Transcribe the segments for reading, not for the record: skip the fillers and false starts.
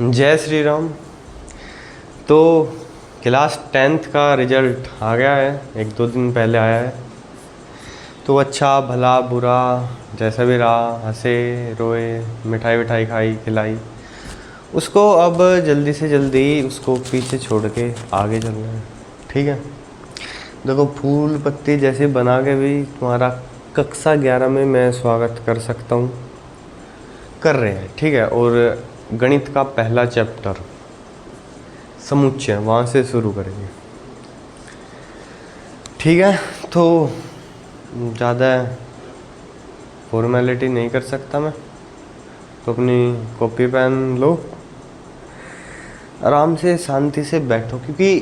जय श्री राम। तो class 10th का रिज़ल्ट आ गया है, 1-2 दिन पहले आया है। तो अच्छा भला बुरा जैसा भी रहा, हंसे रोए, मिठाई विठाई खाई खिलाई, उसको अब जल्दी से जल्दी उसको पीछे छोड़ के आगे चलना है। ठीक है, देखो फूल पत्ती जैसे बना के भी तुम्हारा कक्षा 11 में मैं स्वागत कर सकता हूँ, कर रहे हैं। ठीक है, और गणित का पहला चैप्टर समुच्चय वहाँ से शुरू करेंगे। ठीक है, तो ज़्यादा फॉर्मेलिटी नहीं कर सकता मैं, तो अपनी कॉपी पेन लो, आराम से शांति से बैठो, क्योंकि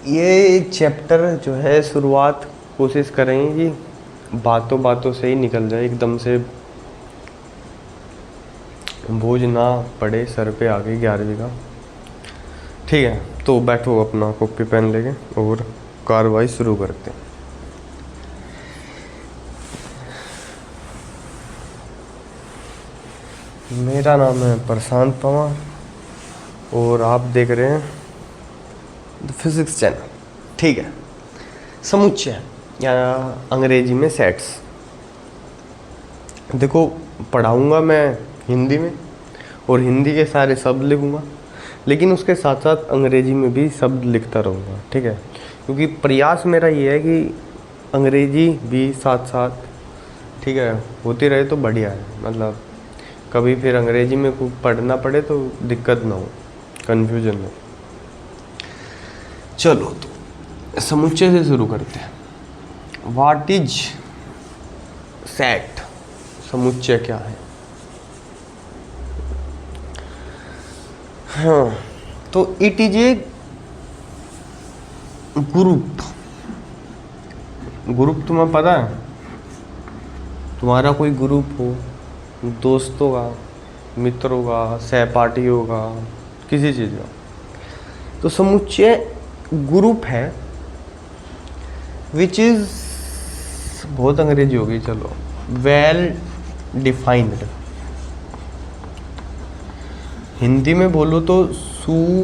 ये चैप्टर जो है शुरुआत कोशिश करेंगे कि बातों बातों से ही निकल जाए, एकदम से बोझ ना पड़े सर पे आगे 11वीं का। ठीक है, तो बैठो अपना कॉपी पेन लेके और कार्रवाई शुरू करते हैं। मेरा नाम है प्रशांत पवार और आप देख रहे हैं द फिजिक्स चैनल। ठीक है, समुच्चय या अंग्रेजी में सेट्स। देखो पढ़ाऊँगा मैं हिंदी में और हिंदी के सारे शब्द लिखूँगा, लेकिन उसके साथ साथ अंग्रेजी में भी शब्द लिखता रहूँगा। ठीक है, क्योंकि प्रयास मेरा ये है कि अंग्रेजी भी साथ साथ ठीक है होती रहे तो बढ़िया है। मतलब कभी फिर अंग्रेजी में कुछ पढ़ना पड़े तो दिक्कत ना हो, कन्फ्यूजन ना हो। चलो तो समुच्चय से शुरू करते हैं। What is set? समुच्चय क्या है? हाँ, तो it is a group. Group तुम्हें पता है? तुम्हारा कोई ग्रुप हो, दोस्तों का, मित्रों का, सहपाठियों का, किसी चीज़ का, तो समुच्चय ग्रुप है विच इज, बहुत अंग्रेजी होगी, चलो, वेल डिफाइंड। हिंदी में बोलो तो सुपरिभाषित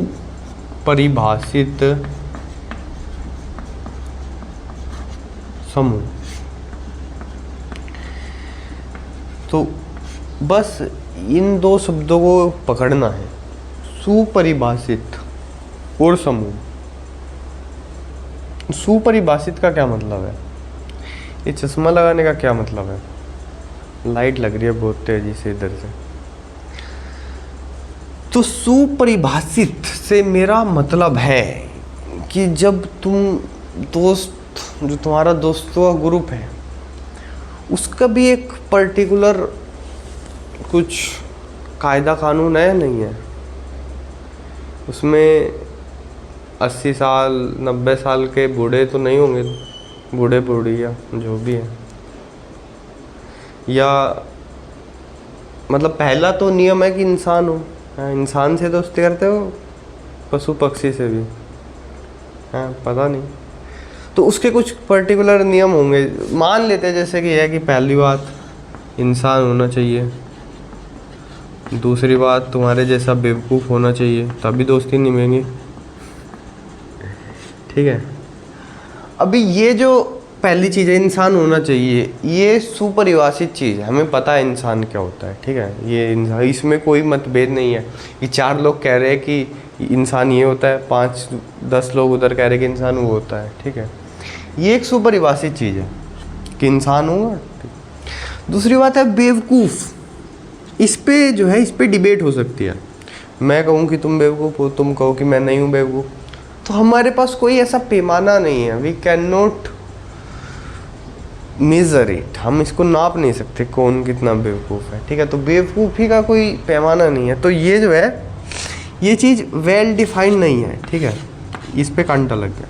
समूह। तो बस इन दो शब्दों को पकड़ना है, सुपरिभाषित और समूह। सुपरिभाषित का क्या मतलब है? ये चश्मा लगाने का क्या मतलब है? लाइट लग रही है बहुत तेजी से इधर से। तो सुपरिभाषित से मेरा मतलब है कि जब तुम दोस्त, जो तुम्हारा दोस्तों का ग्रुप है, उसका भी एक पर्टिकुलर कुछ कायदा कानून है, नहीं है? उसमें 80 साल 90 साल के बूढ़े तो नहीं होंगे, बूढ़े बूढ़िया जो भी है, या मतलब पहला तो नियम है कि इंसान हो। इंसान से दोस्ती करते हो, पशु पक्षी से भी? हाँ, पता नहीं। तो उसके कुछ पर्टिकुलर नियम होंगे। मान लेते हैं जैसे कि है कि पहली बात इंसान होना चाहिए, दूसरी बात तुम्हारे जैसा बेवकूफ़ होना चाहिए, तभी दोस्ती निभेंगी। ठीक है, अभी ये जो पहली चीज़ है इंसान होना चाहिए, ये सुपरिभाषित चीज़ है, हमें पता है इंसान क्या होता है। ठीक है, ये इंसान, इसमें कोई मतभेद नहीं है कि 4 लोग कह रहे हैं कि इंसान ये होता है, 5-10 लोग उधर कह रहे हैं कि इंसान वो होता है। ठीक है, ये एक सुपरिभाषित चीज़ है कि इंसान होगा। दूसरी बात है बेवकूफ़। इस पे जो है, इस पे डिबेट हो सकती है। मैं कहूँ कि तुम बेवकूफ़ हो, तुम कहो कि मैं नहीं हूँ बेवकूफ़, तो हमारे पास कोई ऐसा पैमाना नहीं है। We can not measure it, हम इसको नाप नहीं सकते कौन कितना बेवकूफ़ है। ठीक है, तो बेवकूफ़ी का कोई पैमाना नहीं है। तो ये जो है, ये चीज़ वेल डिफाइंड नहीं है। ठीक है, इस पे कांटा लग गया।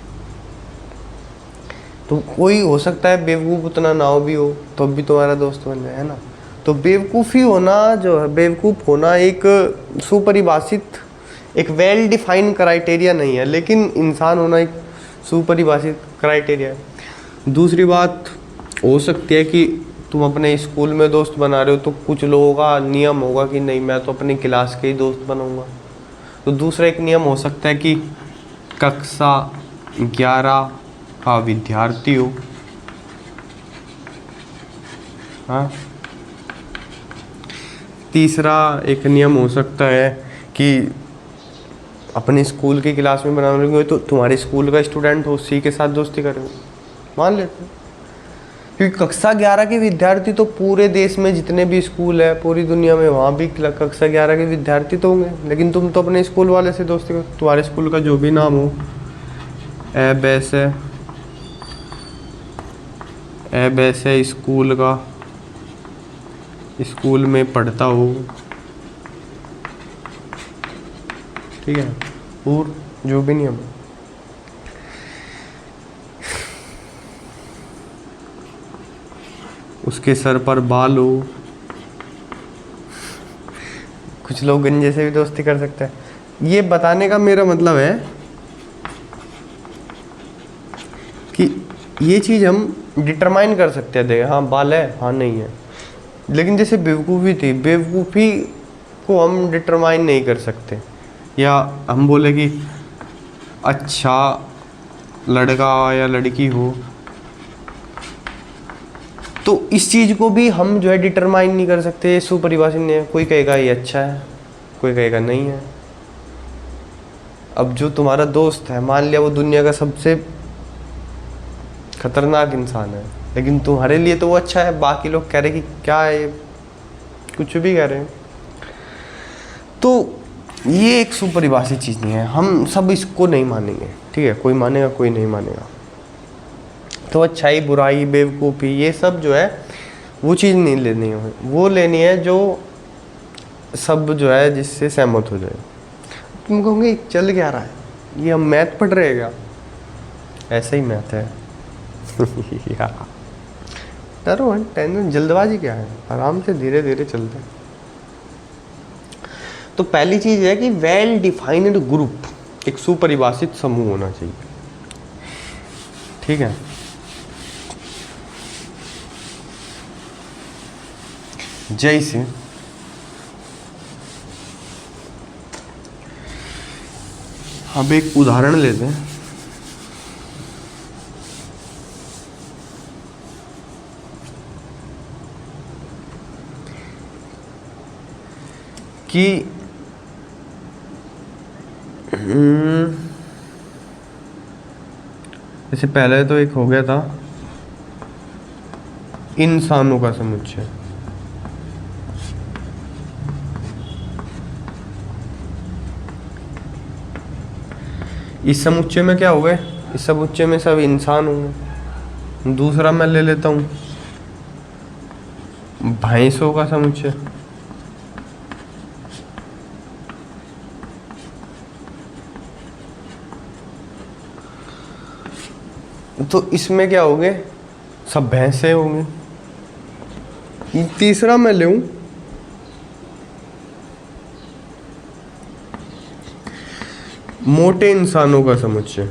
तो कोई हो सकता है बेवकूफ़ उतना ना हो भी हो, तो भी तुम्हारा दोस्त बन जाए, है ना? तो बेवकूफ़ी होना जो है, बेवकूफ़ होना एक सुपरिभाषित, एक वेल डिफाइंड क्राइटेरिया नहीं है, लेकिन इंसान होना एक सुपरिभाषित क्राइटेरिया है। दूसरी बात हो सकती है कि तुम अपने स्कूल में दोस्त बना रहे हो, तो कुछ लोगों का नियम होगा कि नहीं, मैं तो अपनी क्लास के ही दोस्त बनाऊंगा। तो दूसरा एक नियम हो सकता है कि कक्षा 11 का विद्यार्थी हो। हाँ, तीसरा एक नियम हो सकता है कि अपने स्कूल की क्लास में बना रहे हो तो तुम्हारे स्कूल का स्टूडेंट हो, उसी के साथ दोस्ती करो, मान लेते हैं। क्योंकि कक्षा 11 के विद्यार्थी तो पूरे देश में जितने भी स्कूल है पूरी दुनिया में, वहाँ भी कक्षा 11 के विद्यार्थी तो होंगे, लेकिन तुम तो अपने स्कूल वाले से दोस्ती करो। तुम्हारे स्कूल का जो भी नाम हो, ऐसे स्कूल का, स्कूल में पढ़ता हो, ठीक है, और जो भी नियम है। उसके सर पर बाल हो, कुछ लोग गंजे से भी दोस्ती कर सकते हैं। ये बताने का मेरा मतलब है कि ये चीज़ हम डिटरमाइन कर सकते हैं, हाँ बाल है, हाँ नहीं है। लेकिन जैसे बेवकूफ़ी थी, बेवकूफ़ी को हम डिटरमाइन नहीं कर सकते। या हम बोले कि अच्छा लड़का या लड़की हो, तो इस चीज़ को भी हम जो है डिटरमाइन नहीं कर सकते, ये सुपरिभाषित नहीं है। कोई कहेगा ये अच्छा है, कोई कहेगा नहीं है। अब जो तुम्हारा दोस्त है, मान लिया वो दुनिया का सबसे खतरनाक इंसान है, लेकिन तुम्हारे लिए तो वो अच्छा है, बाकी लोग कह रहे कि क्या है, कुछ भी कह रहे हैं, तो ये एक सुपरिभाषित चीज़ नहीं है। हम सब इसको नहीं मानेंगे, ठीक है, कोई मानेगा कोई नहीं मानेगा। तो अच्छाई बुराई बेवकूफ़ी ये सब जो है वो चीज़ नहीं लेनी है, वो लेनी है जो सब जो है जिससे सहमत हो जाए। तुम कहोगे चल क्या रहा है, ये हम मैथ पढ़ रहे हैं क्या? ऐसा ही मैथ है। डरो टेंशन, जल्दबाजी क्या है, आराम से धीरे धीरे चलते हैं। तो पहली चीज़ है कि वेल डिफाइंड ग्रुप, एक सुपरिभाषित समूह होना चाहिए, ठीक है। जैसे अब एक उदाहरण लेते हैं कि जैसे पहले तो एक हो गया था इंसानों का समुच्चय, इस समुच्चय में क्या हुए, इस समुच्चय में सब इंसान होंगे। दूसरा मैं ले लेता हूँ भैंसों का समुच्चय, तो इसमें क्या होंगे, सब भैंसे होंगे। तीसरा मैं लूँ मोटे इंसानों का समुच्चय,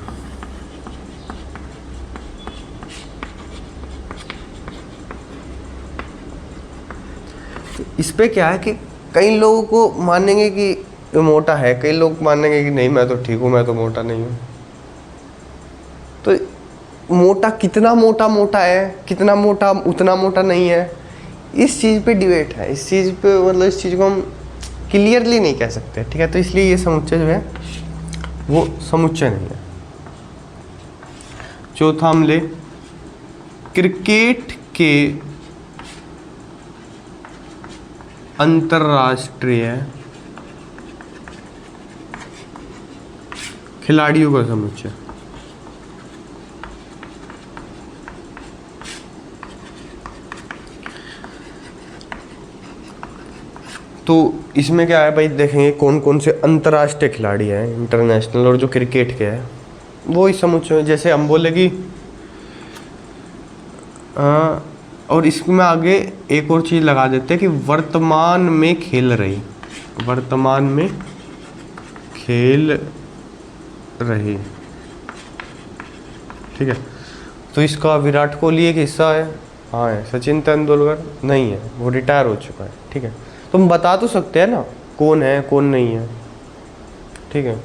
तो इस पे क्या है कि कई लोगों को मानेंगे कि ये मोटा है, कई लोग मानेंगे कि नहीं मैं तो ठीक हूँ, मैं तो मोटा नहीं हूँ। तो मोटा कितना मोटा है, कितना मोटा उतना मोटा नहीं है, इस चीज़ पे डिबेट है। इस चीज़ पे मतलब इस चीज़ को हम क्लियरली नहीं कह सकते, ठीक है। तो इसलिए ये समुच्चय जो है वो समुच्चय नहीं है। चौथा हम ले क्रिकेट के अंतरराष्ट्रीय खिलाड़ियों का समुच्चय, तो इसमें क्या है भाई, देखेंगे कौन कौन से अंतर्राष्ट्रीय खिलाड़ी हैं, इंटरनेशनल, और जो क्रिकेट के हैं वो इस समुच्चय में। जैसे हम बोलेगी और इसमें आगे एक और चीज़ लगा देते हैं कि वर्तमान में खेल रही, वर्तमान में खेल रही, ठीक है। तो इसका विराट कोहली एक हिस्सा है, हाँ है। सचिन तेंदुलकर नहीं है, वो रिटायर हो चुका है, ठीक है। तुम बता तो सकते हैं ना कौन है कौन नहीं है, ठीक है,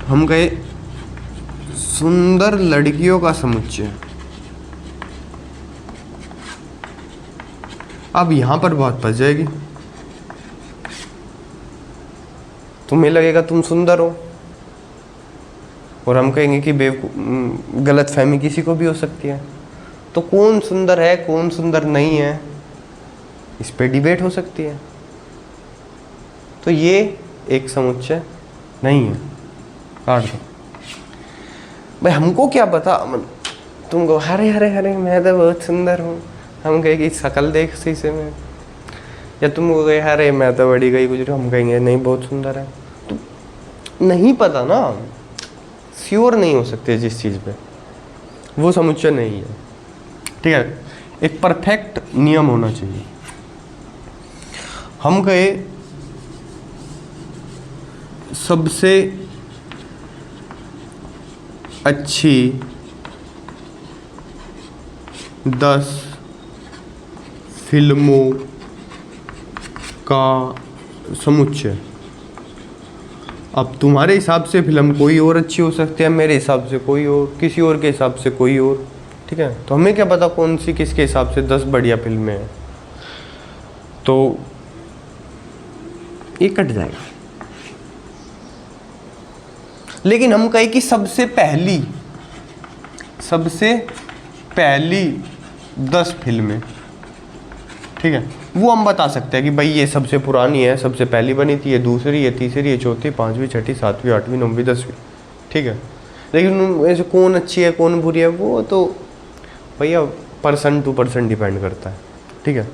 हम गए सुंदर लड़कियों का समुच्चय। अब यहां पर बात फंस जाएगी, तुम्हें लगेगा तुम सुंदर हो और हम कहेंगे कि गलत फहमी किसी को भी हो सकती है। तो कौन सुंदर है कौन सुंदर नहीं है, इस पे डिबेट हो सकती है। तो ये एक समुच्चय नहीं है, काट दो। भाई हमको क्या पता, तुम कहो हरे हरे हरे मैं तो बहुत सुंदर हूँ, हम कहेंगे शक्ल देख शीशे में, या तुम कहे अरे मैं तो बड़ी गई गुजरी, हम कहेंगे नहीं बहुत सुंदर है। तो नहीं पता ना, श्योर नहीं हो सकते जिस चीज़ पे, वो समुच्चय नहीं है। ठीक है, एक परफेक्ट नियम होना चाहिए। हम कहे सबसे अच्छी 10 फिल्मों का समुच्चय। अब तुम्हारे हिसाब से फिल्म कोई और अच्छी हो सकती है, मेरे हिसाब से कोई और, किसी और के हिसाब से कोई और। ठीक है, तो हमें क्या पता कौन सी किसके हिसाब से 10 बढ़िया फिल्में हैं, तो ये कट जाएगा। लेकिन हम कहें कि सबसे पहली 10 फिल्में, ठीक है, वो हम बता सकते हैं कि भाई ये सबसे पुरानी है, सबसे पहली बनी थी, ये दूसरी, ये तीसरी, ये चौथी, 5वीं, 6ठी, 7वीं, 8वीं, 9वीं, 10वीं। ठीक है, लेकिन ऐसे कौन अच्छी है कौन बुरी है, वो तो भैया पर्सन टू पर्सन डिपेंड करता है। ठीक है,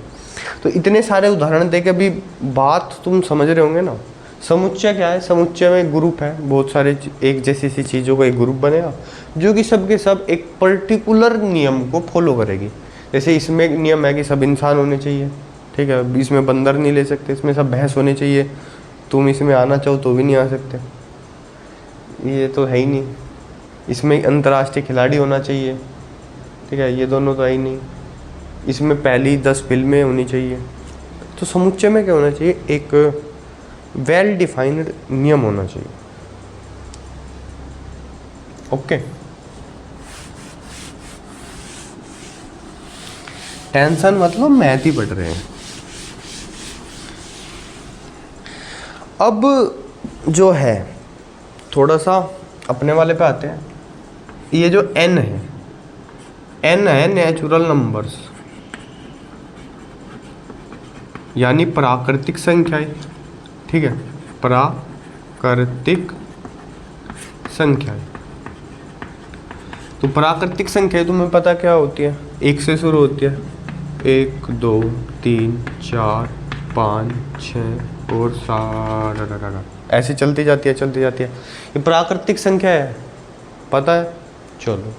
तो इतने सारे उदाहरण दे के अभी बात तुम समझ रहे होंगे ना। समुच्चय क्या है, समुच्चय में ग्रुप है, बहुत सारे एक जैसी सी चीज़ों का एक ग्रुप बनेगा जो कि सब के सब एक पर्टिकुलर नियम को फॉलो करेगी। जैसे इसमें एक नियम है कि सब इंसान होने चाहिए, ठीक है, इसमें बंदर नहीं ले सकते, इसमें सब भैंस होने चाहिए, तुम इसमें आना चाहो तो भी नहीं आ सकते, ये तो है ही नहीं। इसमें अंतर्राष्ट्रीय खिलाड़ी होना चाहिए, ठीक है, ये दोनों तो है ही नहीं। इसमें पहली 10 फिल्में होनी चाहिए। तो समुच्चय में क्या होना चाहिए, एक वेल डिफाइंड नियम होना चाहिए। ओके, टेंशन मतलब मैथ ही पढ़ रहे हैं। अब जो है थोड़ा सा अपने वाले पे आते हैं। ये जो n है नेचुरल नंबर्स, यानी प्राकृतिक संख्याएं। ठीक है, प्राकृतिक संख्याएं। तो प्राकृतिक संख्या तुम्हें पता क्या होती है, 1 से शुरू होती है, 1 2 3 4 5 6 और 7 ऐसे चलती जाती है। ये प्राकृतिक संख्या है, पता है। चलो,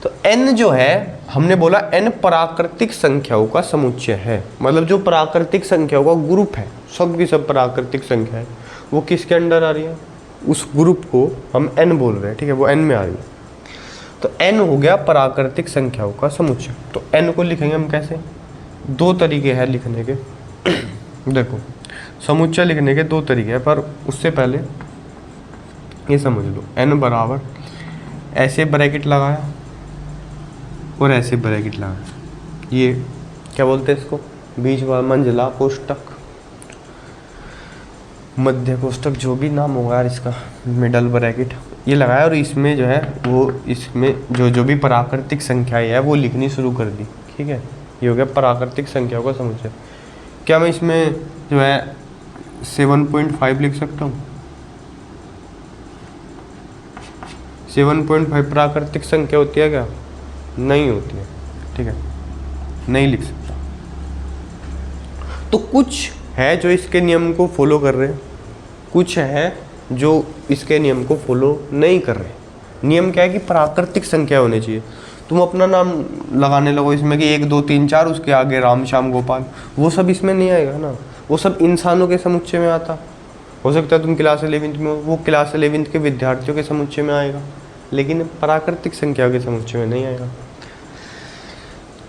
तो n जो है, हमने बोला n प्राकृतिक संख्याओं का समुच्चय है, मतलब जो प्राकृतिक संख्याओं का ग्रुप है, सब की सब प्राकृतिक संख्या है, वो किसके अंडर आ रही है, उस ग्रुप को हम n बोल रहे हैं। ठीक है, वो n में आ रही है। तो n हो गया प्राकृतिक संख्याओं का समुच्चय। तो n को लिखेंगे हम कैसे, 2 तरीके हैं लिखने के। देखो, समुच्चय लिखने के 2 तरीके हैं, पर उससे पहले ये समझ लो, n बराबर ऐसे ब्रैकेट लगाया और ऐसे ब्रैकेट लगाया, ये क्या बोलते हैं इसको, बीच वाला मंझला कोष्टक, मध्य कोष्टक, जो भी नाम होगा यार इसका, मिडल ब्रैकेट ये लगाया, और इसमें जो है वो इसमें जो भी प्राकृतिक संख्याएं है वो लिखनी शुरू कर दी। ठीक है, ये हो गया प्राकृतिक संख्याओं का समुच्चय। क्या मैं इसमें जो है 7.5 लिख सकता हूँ, 7.5 प्राकृतिक संख्या होती है क्या, नहीं होती है। ठीक है, नहीं लिख सकता। तो कुछ है जो इसके नियम को फॉलो कर रहे हैं, कुछ है जो इसके नियम को फॉलो नहीं कर रहे। नियम क्या है कि प्राकृतिक संख्या होनी चाहिए। तुम अपना नाम लगाने लगो इसमें कि 1 2 3 4, उसके आगे राम श्याम गोपाल, वो सब इसमें नहीं आएगा ना, वो सब इंसानों के समुच्चय में आता। हो सकता है तुम क्लास 11th में हो, वो क्लास 11th के विद्यार्थियों के समुच्चय में आएगा, लेकिन प्राकृतिक संख्या के समुच्चय में नहीं आएगा।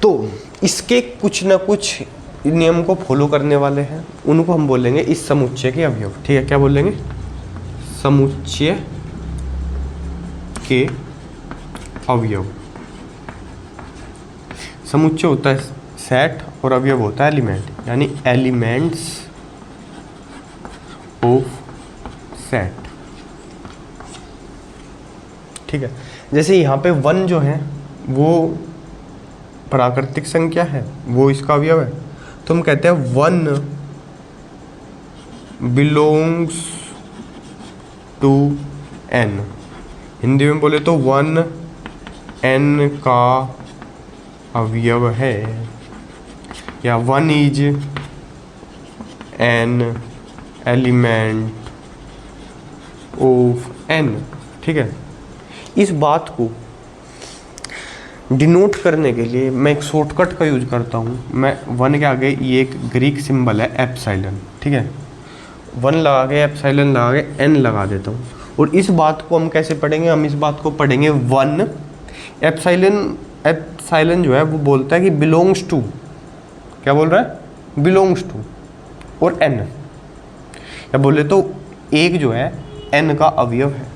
तो इसके कुछ ना कुछ नियम को फॉलो करने वाले हैं उनको हम बोलेंगे इस समुच्चय के अवयव। ठीक है, क्या बोलेंगे? समुच्चय के अवयव। समुच्चय होता है सेट और अवयव होता है एलिमेंट, यानी एलिमेंट्स ऑफ सेट। ठीक है, जैसे यहाँ पे 1 जो है वो प्राकृतिक संख्या है, वो इसका अवयव है, तो हम कहते हैं 1 बिलोंग्स टू n। हिंदी में बोले तो 1 n का अवयव है, या 1 is an element of n। ठीक है, इस बात को डिनोट करने के लिए मैं एक शॉर्टकट का यूज करता हूँ। मैं 1 के आगे ये एक ग्रीक सिंबल है एप्सिलॉन, ठीक है, 1 लगा के एप्सिलॉन लगा के n लगा देता हूँ। और इस बात को हम कैसे पढ़ेंगे? हम इस बात को पढ़ेंगे 1 एप्सिलॉन जो है वो बोलता है कि बिलोंग्स टू, क्या बोल रहा है? बिलोंग्स टू और n, या बोले तो एक जो है n का अवयव है।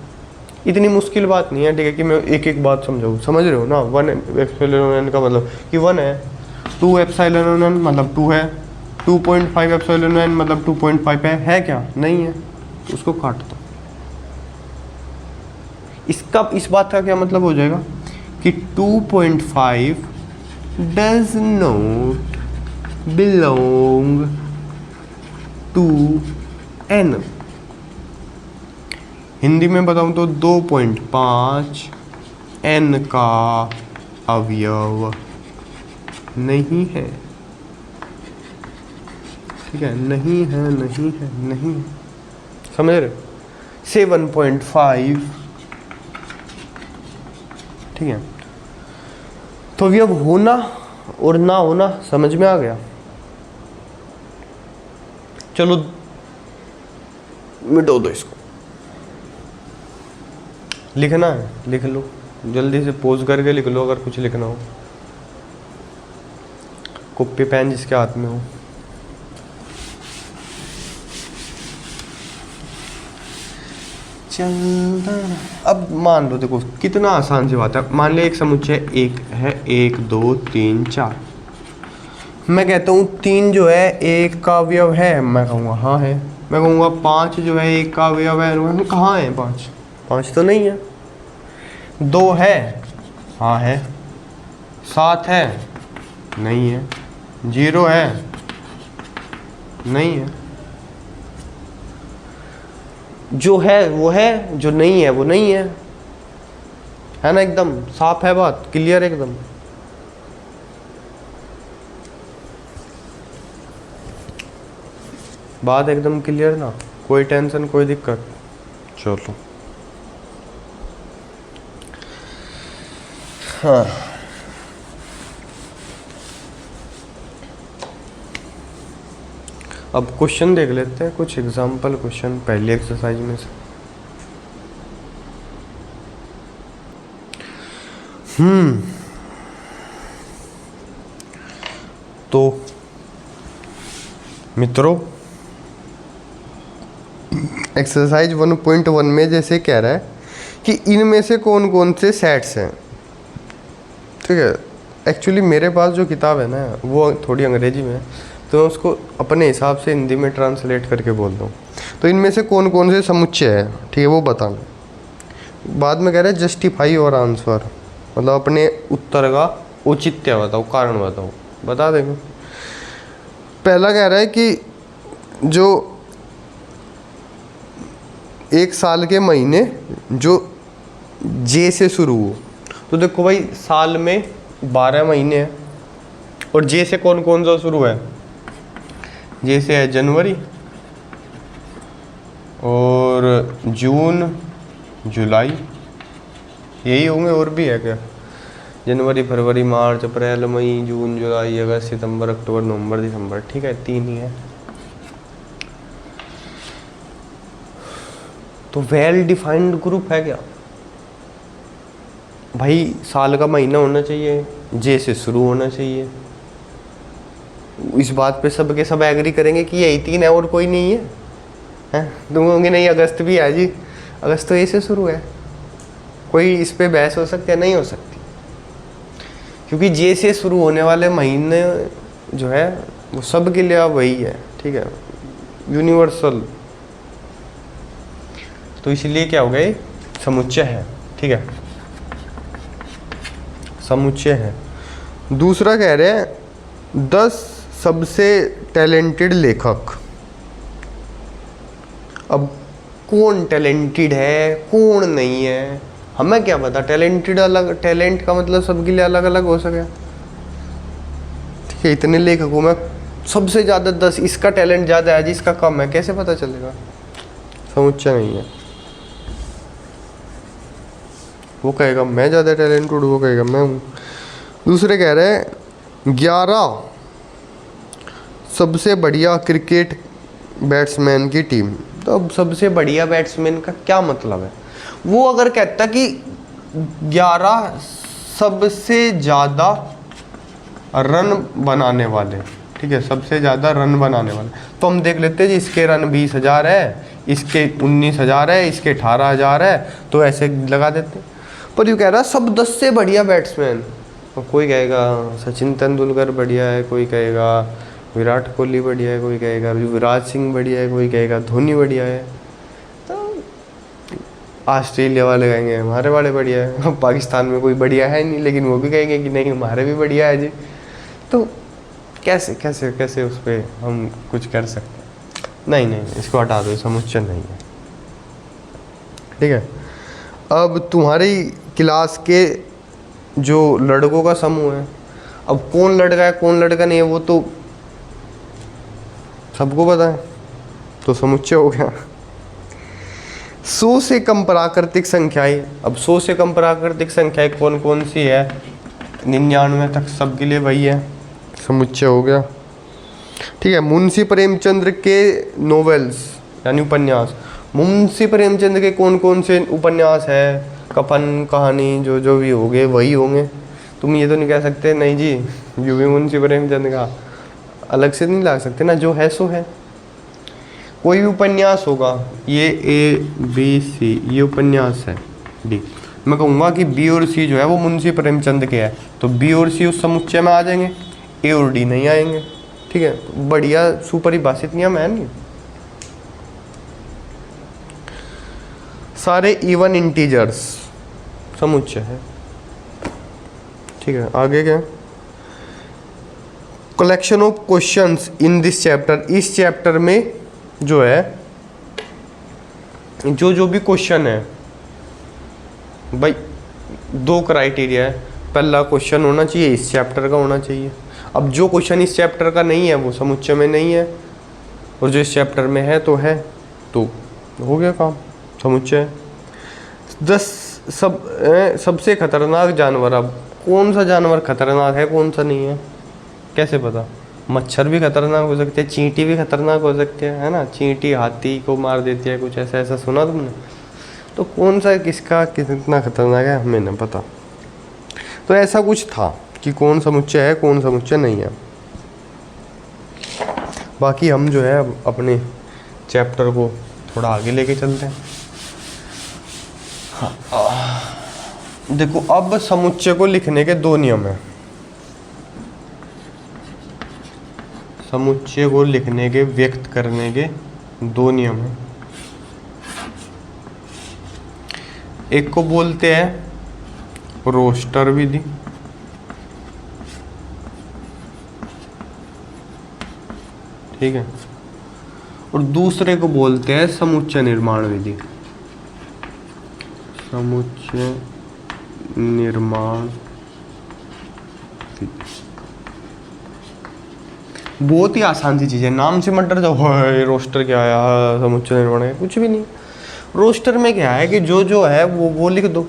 इतनी मुश्किल बात नहीं है, ठीक है, कि मैं एक एक बात समझाऊँ। समझ रहे हो ना? 1 एप्सिलॉन n का मतलब कि 1 है, 2 एप्सिलॉन n मतलब 2 है, 2.5 एप्सिलॉन n मतलब 2.5 है क्या? नहीं है, तो उसको काट दो। इसका इस बात का क्या मतलब हो जाएगा कि 2.5 does not belong to n। Hindi में बताऊं तो 2.5 n का अवयव नहीं है। ठीक है, नहीं है, नहीं है, नहीं है, समझ रहे? 7.5, ठीक है, तो अवयव होना और ना होना समझ में आ गया। चलो मिटो दो इसको। लिखना है लिख लो, जल्दी से पोज करके लिख लो अगर कुछ लिखना हो, कॉपी पेन जिसके हाथ में हो। चलता अब मान लो, देखो कितना आसान सी बात है। मान लिया एक समुच्चय एक है, 1 2 3 4। मैं कहता हूँ 3 जो है एक का अवयव है, मैं कहूँगा हाँ है। मैं कहूँगा 5 जो है एक का अवयव है, कहाँ है 5 तो नहीं है। 2 है, हाँ है। 7 है, नहीं है। 0 है, नहीं है। जो है वो है, जो नहीं है वो नहीं है ना? एकदम साफ है बात, क्लियर एकदम। बात एकदम क्लियर ना, कोई टेंशन कोई दिक्कत? चलो हाँ, अब क्वेश्चन देख लेते हैं, कुछ एग्जाम्पल क्वेश्चन पहली एक्सरसाइज में से। तो मित्रों, एक्सरसाइज 1.1 में जैसे कह रहा है कि इनमें से कौन कौन से सेट्स हैं। ठीक है, एक्चुअली मेरे पास जो किताब है ना वो थोड़ी अंग्रेजी में है, तो मैं उसको अपने हिसाब से हिंदी में ट्रांसलेट करके बोल दूँ। तो इनमें से कौन कौन से समुच्चय है, ठीक है, वो बताना। बाद में कह रहे हैं जस्टिफाई और आंसर, मतलब अपने उत्तर का औचित्य बताओ, कारण बताओ। बता देंगे। पहला कह रहा है कि जो एक साल के महीने जो जे से शुरू हो, तो देखो भाई साल में 12 महीने हैं, और जे से कौन कौन सा शुरू है? जे से है जनवरी और जून जुलाई, यही होंगे, और भी है क्या? जनवरी फरवरी मार्च अप्रैल मई जून जुलाई अगस्त सितंबर अक्टूबर नवंबर दिसंबर, ठीक है, 3 ही है। तो वेल डिफाइंड ग्रुप है क्या भाई? साल का महीना होना चाहिए, जे से शुरू होना चाहिए, इस बात पे सब के सब एग्री करेंगे कि यही 3 है और कोई नहीं है, हैं? तुम कहोगे नहीं अगस्त भी है जी, अगस्त तो ए से शुरू है। कोई इस पे बहस हो सकती है? नहीं हो सकती, क्योंकि जे से शुरू होने वाले महीने जो है वो सब के लिए अब वही है, ठीक है, यूनिवर्सल। तो इसलिए क्या हो गया, समुच्चय है, ठीक है, समुच्चय है। दूसरा कह रहे हैं 10 सबसे टैलेंटेड लेखक। अब कौन टैलेंटेड है कौन नहीं है हमें क्या पता। टैलेंटेड अलग, टैलेंट का मतलब सबके लिए अलग अलग हो सके, ठीक है। इतने लेखकों में सबसे ज़्यादा 10, इसका टैलेंट ज़्यादा है जिसका कम है, कैसे पता चलेगा? समुच्चय नहीं है। वो कहेगा मैं ज़्यादा टैलेंटेड हूँ, वो कहेगा मैं हूँ। दूसरे कह रहे हैं 11 सबसे बढ़िया क्रिकेट बैट्समैन की टीम। तो अब सबसे बढ़िया बैट्समैन का क्या मतलब है? वो अगर कहता कि 11 सबसे ज़्यादा रन बनाने वाले, ठीक है, सबसे ज़्यादा रन बनाने वाले, तो हम देख लेते हैं जी इसके रन 20,000 है, इसके 19,000 है, इसके 18,000 है, तो ऐसे लगा देते। पर यूँ कह रहा सब 10 से बढ़िया बैट्समैन, तो कोई कहेगा सचिन तेंदुलकर बढ़िया है, कोई कहेगा विराट कोहली बढ़िया है, कोई कहेगा युवराज सिंह बढ़िया है, कोई कहेगा धोनी बढ़िया है, तो ऑस्ट्रेलिया वाले कहेंगे हमारे वाले बढ़िया है। पाकिस्तान में कोई बढ़िया है नहीं, लेकिन वो भी कहेंगे कि नहीं हमारे भी बढ़िया है जी। तो कैसे कैसे कैसे उस पर हम कुछ कर सकते हैं? नहीं नहीं, इसको हटा दो, समुच्चय नहीं है, ठीक है। अब तुम्हारी क्लास के जो लड़कों का समूह है, अब कौन लड़का है कौन लड़का नहीं है वो तो सबको पता है, तो समुच्चय हो गया। 100 से कम प्राकृतिक संख्याएं। अब 100 से कम प्राकृतिक संख्याएं कौन कौन सी है? 99 तक सबके लिए वही है, समुच्चय हो गया, ठीक है। मुंशी प्रेमचंद्र के नोवेल्स यानी उपन्यास, मुंशी प्रेमचंद्र के कौन कौन से उपन्यास है? कफन कहानी जो जो भी होंगे वही होंगे। तुम ये तो नहीं कह सकते नहीं जी यू भी मुंशी प्रेमचंद्र का अलग से नहीं ला सकते ना, जो है सो है। कोई भी उपन्यास होगा, ये A, B, C ये उपन्यास है, D, मैं कहूँगा कि B और C जो है वो मुंशी प्रेमचंद के है, तो B और C उस समुच्चय में आ जाएंगे, A और D नहीं आएंगे, ठीक है। बढ़िया सुपरिभाषित नियम है नहीं। सारे इवन इंटीजर्स समुच्चय है, ठीक है। आगे क्या? Collection of questions in this chapter. इस चैप्टर में जो है जो जो भी क्वेश्चन है भाई, 2 क्राइटेरिया है। पहला क्वेश्चन होना चाहिए इस चैप्टर का होना चाहिए। अब जो क्वेश्चन इस चैप्टर का नहीं है वो समुच्चय में नहीं है, और जो इस चैप्टर में है तो तो हो गया काम, समुच्चय। 10 सबसे खतरनाक जानवर। अब कौन सा जानवर खतरनाक है कौन सा नहीं है कैसे पता? मच्छर भी खतरनाक हो सकते हैं, चींटी भी खतरनाक हो सकते हैं, है ना। चींटी हाथी को मार देती है, कुछ ऐसा ऐसा सुना तुमने? तो कौन सा किसका कितना खतरनाक है हमें नहीं पता। तो ऐसा कुछ था कि कौन समुच्चय है कौन समुच्चय नहीं है। बाकी हम जो है अपने चैप्टर को थोड़ा आगे लेके चलते हैं। देखो अब समुच्चय को लिखने के 2 नियम हैं। समुच्चय को लिखने के व्यक्त करने के 2 नियम हैं। एक को बोलते हैं रोस्टर विधि, ठीक है, और दूसरे को बोलते हैं समुच्चय निर्माण विधि। समुच्चय निर्माण विधि बहुत ही आसान सी चीज़ है, नाम से मत डर जाओ रोस्टर क्या आया समुच्चय निर्माण है, कुछ भी नहीं। रोस्टर में क्या है कि जो जो है वो लिख दो।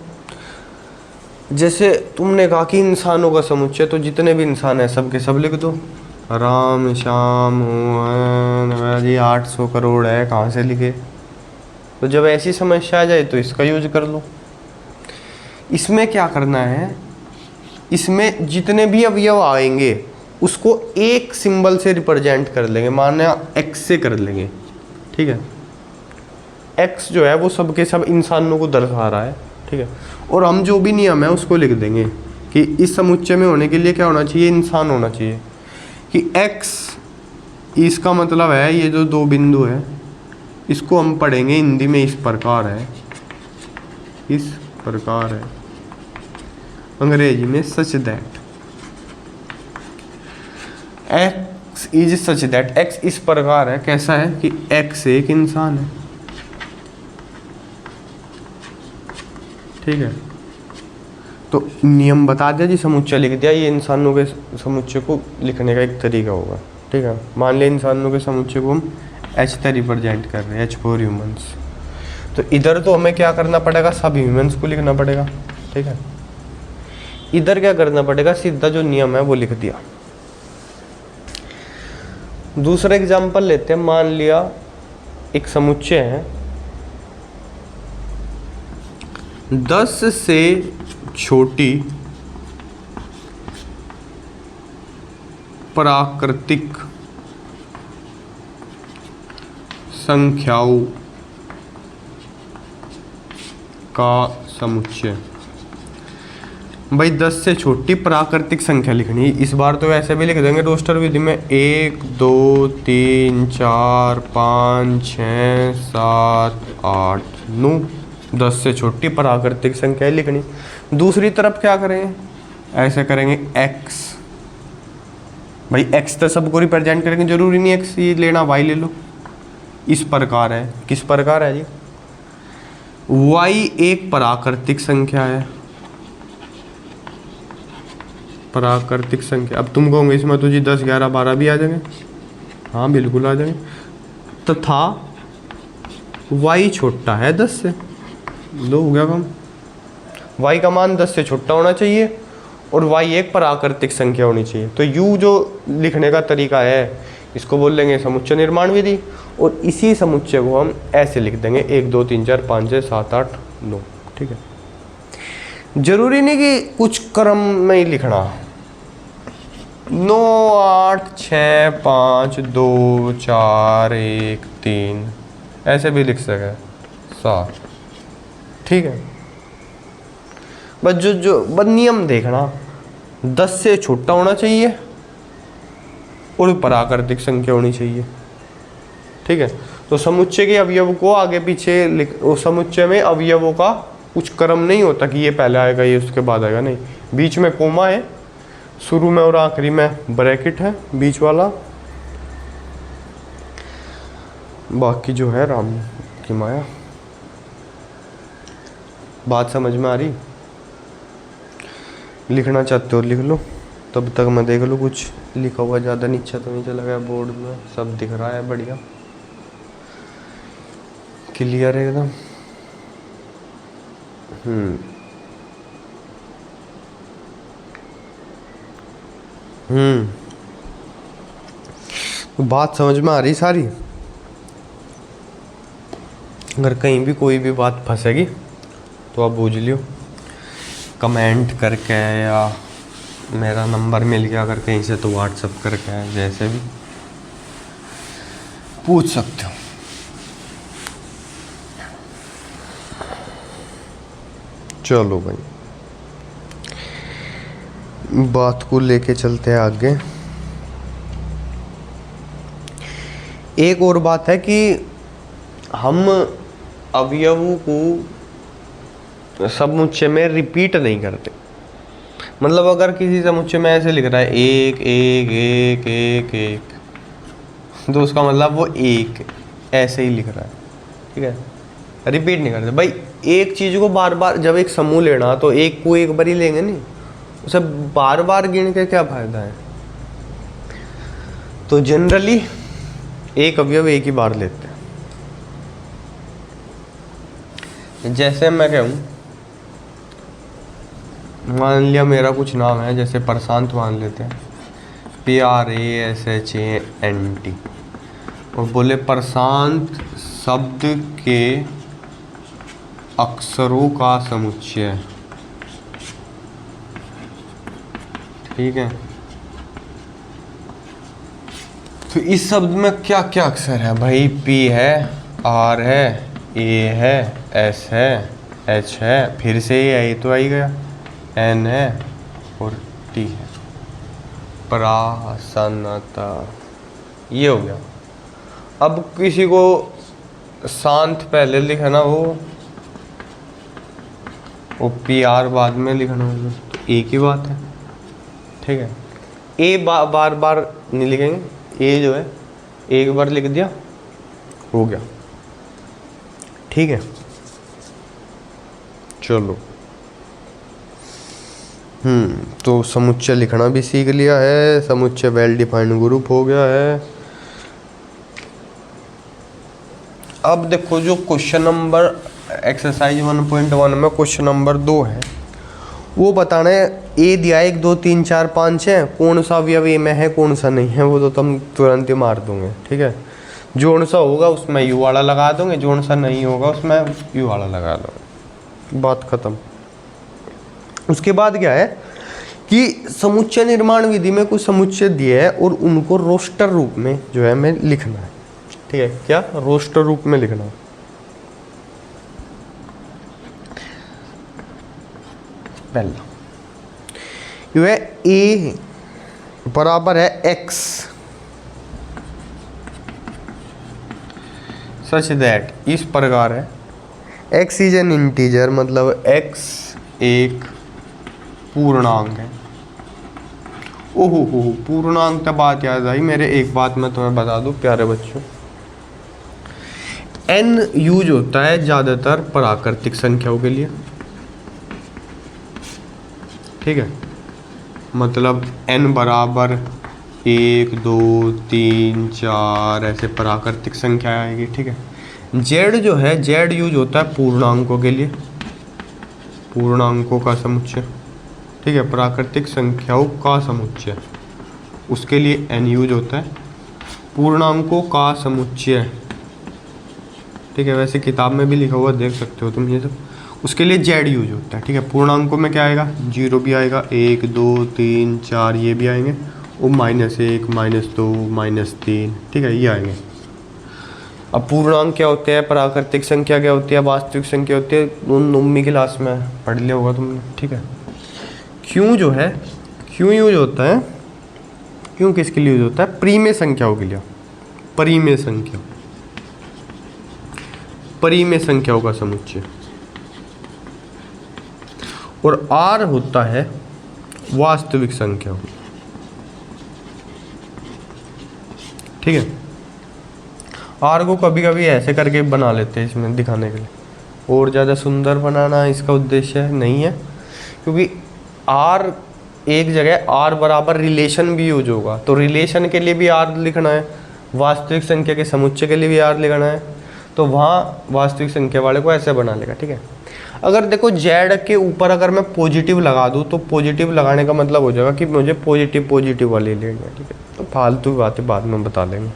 जैसे तुमने कहा कि इंसानों का समुच्चय, तो जितने भी इंसान है सब के सब लिख दो। राम श्याम मोहन जी 800 करोड़ है, कहाँ से लिखे? तो जब ऐसी समस्या आ जाए तो इसका यूज कर लो। इसमें क्या करना है, इसमें जितने भी अवयव आएंगे उसको एक सिंबल से रिप्रेजेंट कर लेंगे, माना एक्स से कर लेंगे, ठीक है। एक्स जो है वो सब के सब इंसानों को दर्शा रहा है, ठीक है। और हम जो भी नियम है उसको लिख देंगे कि इस समुच्चय में होने के लिए क्या होना चाहिए, इंसान होना चाहिए। कि एक्स, इसका मतलब है ये जो दो बिंदु है इसको हम पढ़ेंगे हिंदी में इस प्रकार है, इस प्रकार है, अंग्रेजी में such that x is such that, x इस प्रकार है, कैसा है कि एक्स एक इंसान है, ठीक है। तो नियम बता दिया जी, समुच्चय लिख दिया, ये इंसानों के समुच्चय को लिखने का एक तरीका होगा, ठीक है। मान लिया इंसानों के समुच्चय को हम एच से रिप्रेजेंट कर रहे हैं, एच फॉर ह्यूमंस। तो इधर तो हमें क्या करना पड़ेगा, सब ह्यूमंस को लिखना पड़ेगा, ठीक है। इधर क्या करना पड़ेगा, सीधा जो नियम है वो लिख दिया। दूसरा एग्जाम्पल लेते हैं, मान लिया एक समुच्चय है 10 से छोटी प्राकृतिक संख्याओं का समुच्चय। भाई 10 से छोटी प्राकृतिक संख्या लिखनी है, इस बार तो ऐसे भी लिख देंगे रोस्टर विधि में 1 2 3 4 5 6 7 8 9, 10 से छोटी प्राकृतिक संख्या लिखनी। दूसरी तरफ क्या करेंगे, ऐसे करेंगे x, भाई x तो सबको रिप्रेजेंट करेंगे, जरूरी नहीं x ये लेना, y ले लो। इस प्रकार है, किस प्रकार है जी, y एक प्राकृतिक संख्या है, प्राकृतिक संख्या। अब तुम कहोगे इसमें तो जी 10 11 12 भी आ जाएंगे, हाँ बिल्कुल आ जाएंगे। तथा y छोटा है 10 से, लो हो गया काम। y का मान 10 से छोटा होना चाहिए और y एक प्राकृतिक संख्या होनी चाहिए। तो u जो लिखने का तरीका है इसको बोल लेंगे समुच्चय निर्माण विधि, और इसी समुच्चय को हम ऐसे लिख देंगे 1 2 3 4 5 6 7 8 9, ठीक है। जरूरी नहीं कि कुछ क्रम में ही लिखना, 9 8 6 5 2 4 1 3 ऐसे भी लिख सके 7, ठीक है। बस बस नियम देखना, 10 से छोटा होना चाहिए और प्राकृतिक संख्या होनी चाहिए, ठीक है। तो समुच्चय के अवयव को आगे पीछे लिख, समुच्चय में अवयवों का कुछ क्रम नहीं होता कि ये पहले आएगा ये उसके बाद आएगा, नहीं। बीच में कोमा है, शुरू में और आखिरी में ब्रैकेट है बीच वाला, बाकी जो है राम की माया। बात समझ में आ रही? लिखना चाहते हो लिख लो, तब तक मैं देख लूँ कुछ लिखा हुआ, ज़्यादा नीचे तो नहीं चला गया, बोर्ड में सब दिख रहा है, बढ़िया क्लियर है एकदम। तो बात समझ में आ रही सारी? अगर कहीं भी कोई भी बात फंसेगी तो आप पूछ लियो कमेंट करके, या मेरा नंबर मिल गया अगर कहीं से तो व्हाट्सएप करके, जैसे भी पूछ सकते हो। चलो भाई बात को लेके चलते हैं आगे। एक और बात है कि हम अवयवों को समुच्चय में रिपीट नहीं करते। मतलब अगर किसी समुच्चय में ऐसे लिख रहा है 1 1 1 1 1, तो उसका मतलब वो एक ऐसे ही लिख रहा है, ठीक है, रिपीट नहीं करते। भाई एक चीज़ को बार बार, जब एक समूह लेना तो एक को एक बार ही लेंगे, नहीं उसे बार बार गिन के क्या फायदा है। तो जनरली एक अवयव एक ही बार लेते हैं। जैसे मैं कहूँ, मान लिया मेरा कुछ नाम है, जैसे प्रशांत मान लेते हैं, PRASHANT, और बोले प्रशांत शब्द के अक्षरों का समुच्चय, ठीक है। तो इस शब्द में क्या क्या अक्षर है भाई? P है, R है, A है, S है, H है, फिर से ये तो आ ही गया, N है और T है। प्रसन्नता, ये हो गया। अब किसी को शांत पहले लिखना हो, वो PR बाद में लिखना होगा, तो एक ही बात है, ठीक है। ए बार बार नहीं लिखेंगे, ए जो है एक बार लिख दिया, हो गया, ठीक है। चलो, तो समुच्चय लिखना भी सीख लिया है, समुच्चय वेल डिफाइंड ग्रुप हो गया है। अब देखो जो क्वेश्चन नंबर एक्सरसाइज 1.1 में क्वेश्चन नंबर 2 है, वो बताना है ए दिया है 1 2 3 4 5 है, कौन सा अवयव ए में है कौन सा नहीं है, वो तो तुम तुरंत ही मार दोगे, ठीक है। जोन सा होगा उसमें यू वाला लगा दोगे, जोन सा नहीं होगा उसमें यू वाला लगा दो, बात खत्म। उसके बाद क्या है कि समुच्चय निर्माण विधि में कुछ समुच्चय दिए हैं और उनको रोस्टर रूप में जो है हमें लिखना है, ठीक है। क्या रोस्टर रूप में लिखना है। पहला जो है ए बराबर है x सच दैट, इस प्रकार है x इज एन इंटीजर, मतलब x एक पूर्णांक है। ओहो हो, पूर्णांक तब बात याद आई मेरे, एक बात मैं तुम्हें बता दूं प्यारे बच्चों, n यूज होता है ज़्यादातर प्राकृतिक संख्याओं के लिए, ठीक है। मतलब n बराबर 1 2 3 4 ऐसे प्राकृतिक संख्या आएगी, ठीक है। z जो है, z यूज होता है पूर्णांकों के लिए, पूर्णांकों का समुच्चय, ठीक है, प्राकृतिक संख्याओं का समुच्चय, उसके लिए n यूज होता है। पूर्णांकों का समुच्चय, ठीक है, वैसे किताब में भी लिखा हुआ देख सकते हो तुम ये सब, उसके लिए z यूज होता है, ठीक है। पूर्णांकों में क्या आएगा, 0 भी आएगा, 1 2 3 4 ये भी आएंगे, और -1 -2 -3, ठीक है, ये आएंगे। अब पूर्णांक क्या होते हैं, प्राकृतिक संख्या क्या होती है, वास्तविक संख्या होती है, 9वीं क्लास में पढ़ लिया होगा तुमने, ठीक है। क्यों जो है, क्यों यूज होता है, क्यों किसके लिए यूज होता है, परिमेय संख्याओं के लिए, परिमेय संख्या, परिमेय संख्याओं का समुच्चय। और R होता है वास्तविक संख्या, ठीक है। R को कभी कभी ऐसे करके बना लेते हैं इसमें दिखाने के लिए, और ज़्यादा सुंदर बनाना इसका उद्देश्य नहीं है, क्योंकि R एक जगह R बराबर रिलेशन भी यूज होगा, तो रिलेशन के लिए भी R लिखना है, वास्तविक संख्या के समुच्चय के लिए भी R लिखना है, तो वहाँ वास्तविक संख्या वाले को ऐसे बना लेगा, ठीक है। अगर देखो z के ऊपर अगर मैं पॉजिटिव लगा दूँ, तो पॉजिटिव लगाने का मतलब हो जाएगा कि मुझे पॉजिटिव वाली लेनी है, ठीक है। तो फालतू बातें बाद में बता लेंगे,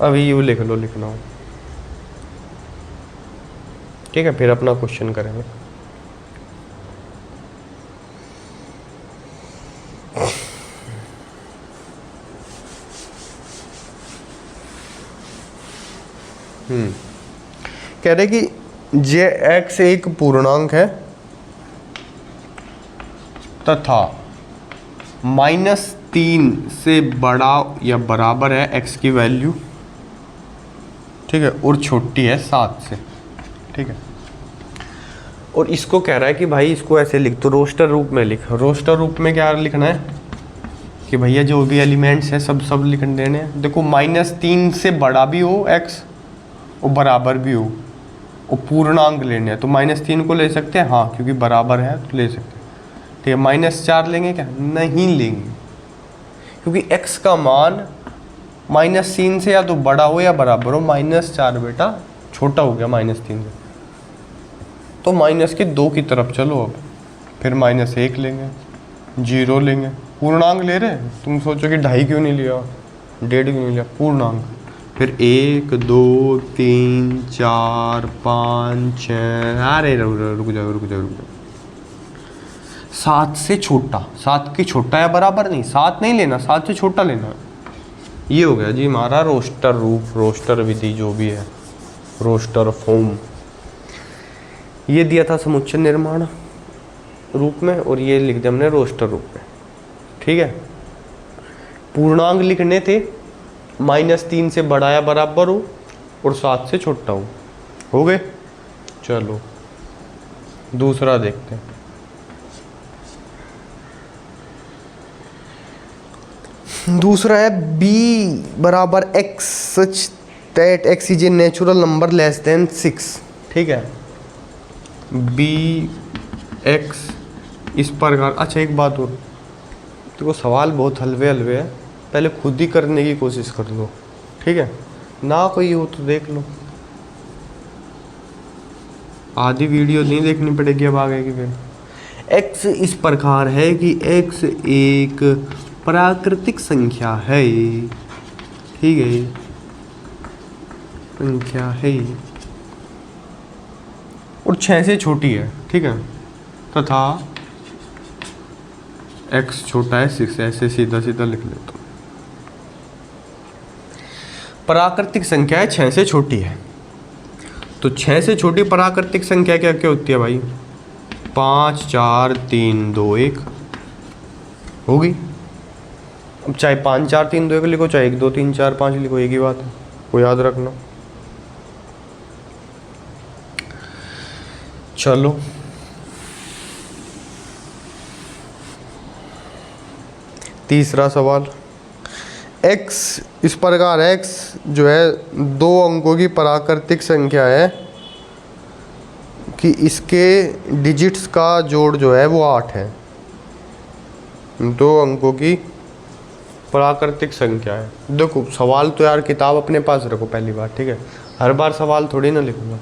अभी यू लिख लो, लिखना हो, ठीक है, फिर अपना क्वेश्चन करेंगे। कह रहे कि x एक पूर्णांक है तथा -3 से बड़ा या बराबर है x की वैल्यू, ठीक है, और छोटी है 7 से, ठीक है। और इसको कह रहा है कि भाई इसको ऐसे लिख, तो रोस्टर रूप में लिख। रोस्टर रूप में क्या लिखना है कि भैया जो भी एलिमेंट्स है सब लिख देने हैं। देखो -3 से बड़ा भी हो x और बराबर भी हो, और पूर्णांक लेने हैं, तो -3 को ले सकते हैं, हाँ, क्योंकि बराबर है तो ले सकते हैं, ठीक है। -4 लेंगे क्या, नहीं लेंगे, क्योंकि x का मान -3 से या तो बड़ा हो या बराबर हो। -4 बेटा छोटा हो गया -3 से, तो -2 की तरफ चलो। अब फिर -1 लेंगे, 0 लेंगे, पूर्णांक ले रहे हैं, तुम सोचो कि 2.5 क्यों नहीं लिया, 1.5 क्यों नहीं लिया, पूर्णांक। फिर 1 2 3 4 5 6, अरे रुक जाओ 7 से छोटा, 7 की छोटा या बराबर नहीं, 7 नहीं लेना, 7 से छोटा लेना, ये हो गया जी हमारा रोस्टर रूप, रोस्टर विधि जो भी है, रोस्टर फॉर्म। ये दिया था समुच्चय निर्माण रूप में और ये लिख दिया हमने रोस्टर रूप में। ठीक है, पूर्णांक लिखने थे, -3 से बड़ा या बराबर हो और 7 से छोटा हो गए। चलो दूसरा देखते हैं। दूसरा है b बराबर x such that x is a natural number less than 6। ठीक है, b x इस प्रकार। अच्छा एक बात और, देखो सवाल बहुत हलवे हलवे है, पहले खुद ही करने की कोशिश कर लो। ठीक है ना, कोई हो तो देख लो, आधी वीडियो नहीं देखनी पड़ेगी अब आगे की। फिर x इस प्रकार है कि x एक प्राकृतिक संख्या है। ठीक है, संख्या है और 6 से छोटी है। ठीक है, तथा x छोटा है 6। ऐसे सीधा सीधा लिख लेता हूँ। प्राकृतिक संख्या है 6 से छोटी है, तो 6 से छोटी प्राकृतिक संख्या क्या क्या होती है भाई? 5 4 3 2 1 होगी। अब चाहे 5 4 3 2 1 लिखो, चाहे 1 2 3 4 5 लिखो, एक ही बात है, वो याद रखना। चलो तीसरा सवाल, x इस प्रकार x जो है 2 अंकों की प्राकृतिक संख्या है कि इसके डिजिट्स का जोड़ जो है वो 8 है। 2 अंकों की प्राकृतिक संख्या है। देखो सवाल तो यार किताब अपने पास रखो पहली बार। ठीक है, हर बार सवाल थोड़ी ना लिखूंगा,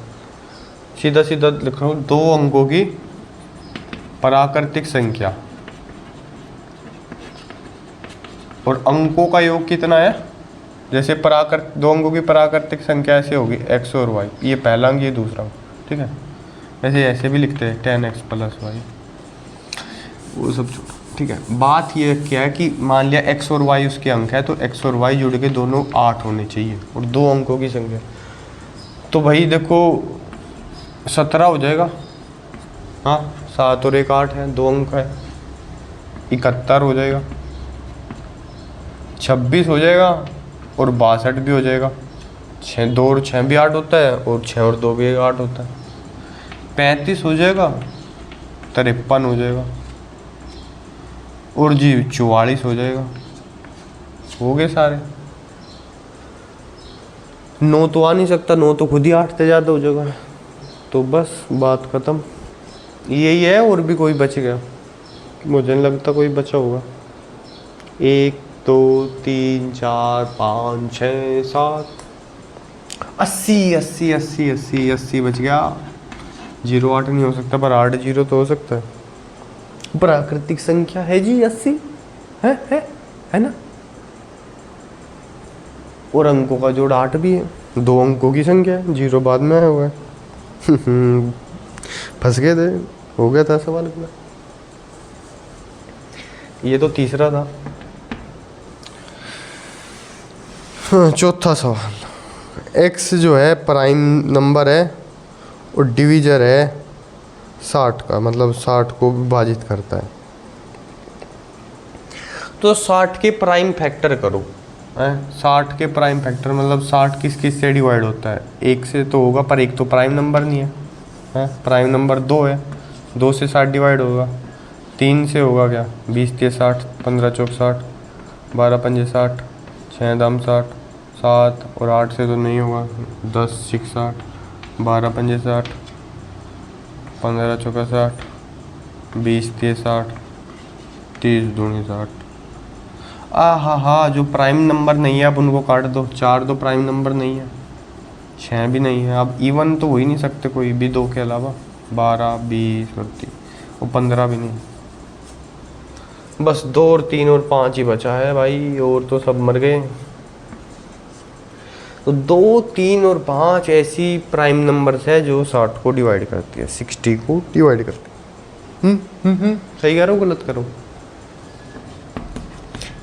सीधा सीधा लिख रहा हूँ। 2 अंकों की प्राकृतिक संख्या और अंकों का योग कितना है? जैसे 2 अंकों की प्राकृतिक संख्या ऐसे होगी x और y, ये पहला अंक ये दूसरा अंक। ठीक है, ऐसे भी लिखते हैं 10x + y, वो सब। ठीक है, बात ये क्या है कि मान लिया x और y उसके अंक है, तो x और y जुड़ के दोनों 8 होने चाहिए और 2 अंकों की संख्या। तो भाई देखो 17 हो जाएगा। हाँ, 7 और 1 8 है, 2 अंक है। 71 हो जाएगा, 26 हो जाएगा और 62 भी हो जाएगा। 6 2 और 6 भी 8 होता है और 6 और 2 भी 8 होता है। 35 हो जाएगा, 53 हो जाएगा और जी 44 हो जाएगा। हो गए सारे। 9 तो आ नहीं सकता, 9 तो खुद ही 8 से ज़्यादा हो जाएगा। तो बस बात ख़त्म, यही है। और भी कोई बच गया? मुझे नहीं लगता कोई बचा होगा। 1 2 3 4 5 6 7 80 80 80 80 80 बच गया। 0 8 नहीं हो सकता, पर 8 0 तो हो सकता है। प्राकृतिक संख्या है जी 80, है ना। और अंकों का जोड़ 8 भी है, 2 अंकों की संख्या है, 0 बाद में आया हुआ है। फंस गए थे, हो गया था सवाल अपना। ये तो तीसरा था। चौथा सवाल, x जो है प्राइम नंबर है और डिवीजर है 60 का, मतलब 60 को विभाजित करता है। तो 60 के प्राइम फैक्टर करो। 60 के प्राइम फैक्टर मतलब 60 किस किस से डिवाइड होता है? 1 से तो होगा, पर 1 तो प्राइम नंबर नहीं है। प्राइम नंबर 2 है, 2 से 60 डिवाइड होगा। 3 से होगा क्या? 20 3 60, 15 4 60, 12 5 60, 6 दाम 60, 7 और 8 से तो नहीं होगा। 10 6 60, 12 5 60, 15 4 60, 20 3 60, 30 2 60। हाँ, जो प्राइम नंबर नहीं है अब उनको काट दो। 4 तो प्राइम नंबर नहीं है, 6 भी नहीं है। अब इवन तो हो ही नहीं सकते कोई भी 2 के अलावा। 12 20 और 30 और 15 भी नहीं। बस 2 और 3 और 5 ही बचा है भाई, और तो सब मर गए। तो 2 3 और 5 ऐसी प्राइम नंबर्स है जो 60 को डिवाइड करती है, 60 को डिवाइड करती है। सही कह रहा हूँ गलत करूँ?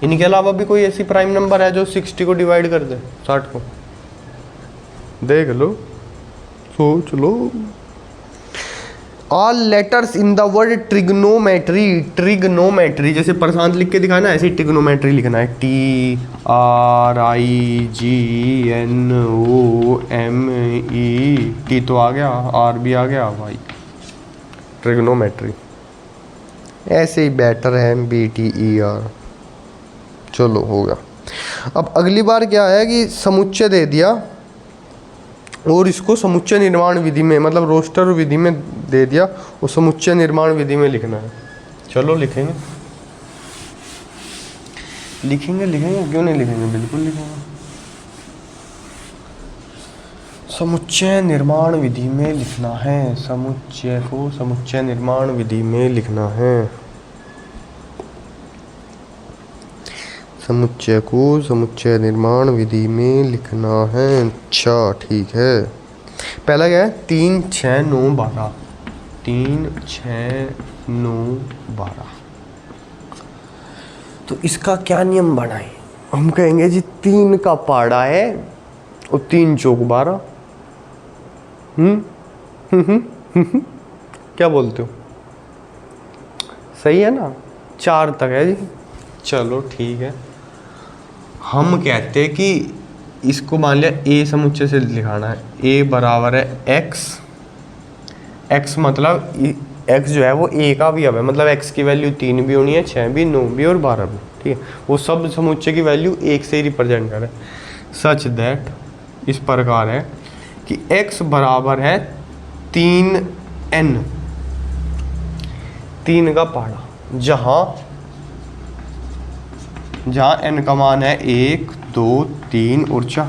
इनके अलावा भी कोई ऐसी प्राइम नंबर है जो 60 को डिवाइड कर दे 60 को? देख लो, सोच लो। All letters in the word trigonometry, trigonometry जैसे प्रशांत लिख के दिखाना है, ऐसे ही ट्रिग्नोमेट्री लिखना है, TRIGNOME, टी तो आ गया, आर भी आ गया, भाई ट्रिग्नोमेट्री। ऐसे ही बेटर है BTER। चलो हो गया। अब अगली बार क्या है कि समुच्चय दे दिया और इसको समुच्चय निर्माण विधि में, मतलब रोस्टर विधि में दे दिया और समुच्चय निर्माण विधि में लिखना है। चलो लिखेंगे लिखेंगे लिखेंगे, क्यों नहीं लिखेंगे, बिल्कुल लिखेंगे। समुच्चय निर्माण विधि में लिखना है, समुच्चय को समुच्चय निर्माण विधि में लिखना है, समुच्चय को समुच्चय निर्माण विधि में लिखना है। अच्छा ठीक है। पहला क्या है, 3 6 9 12, 3 6 9 12। तो इसका क्या नियम बनाए? हम कहेंगे जी 3 का पाड़ा है और 3 चौक 12। क्या बोलते हो? सही है ना? 4 तक है जी। चलो ठीक है। हम कहते हैं कि इसको मान लिया A समुच्चय से लिखाना है। A बराबर है x, x मतलब x जो है वो A का अवयव है, मतलब x की वैल्यू 3 भी होनी है, 6 भी, 9 भी और 12 भी, ठीक है। वो सब समुच्चय की वैल्यू 1 से ही रिप्रेजेंट करे, सच दैट इस प्रकार है कि x बराबर है 3n, 3 का पहाड़ा, जहाँ n का मान है 1 2 3 और 4।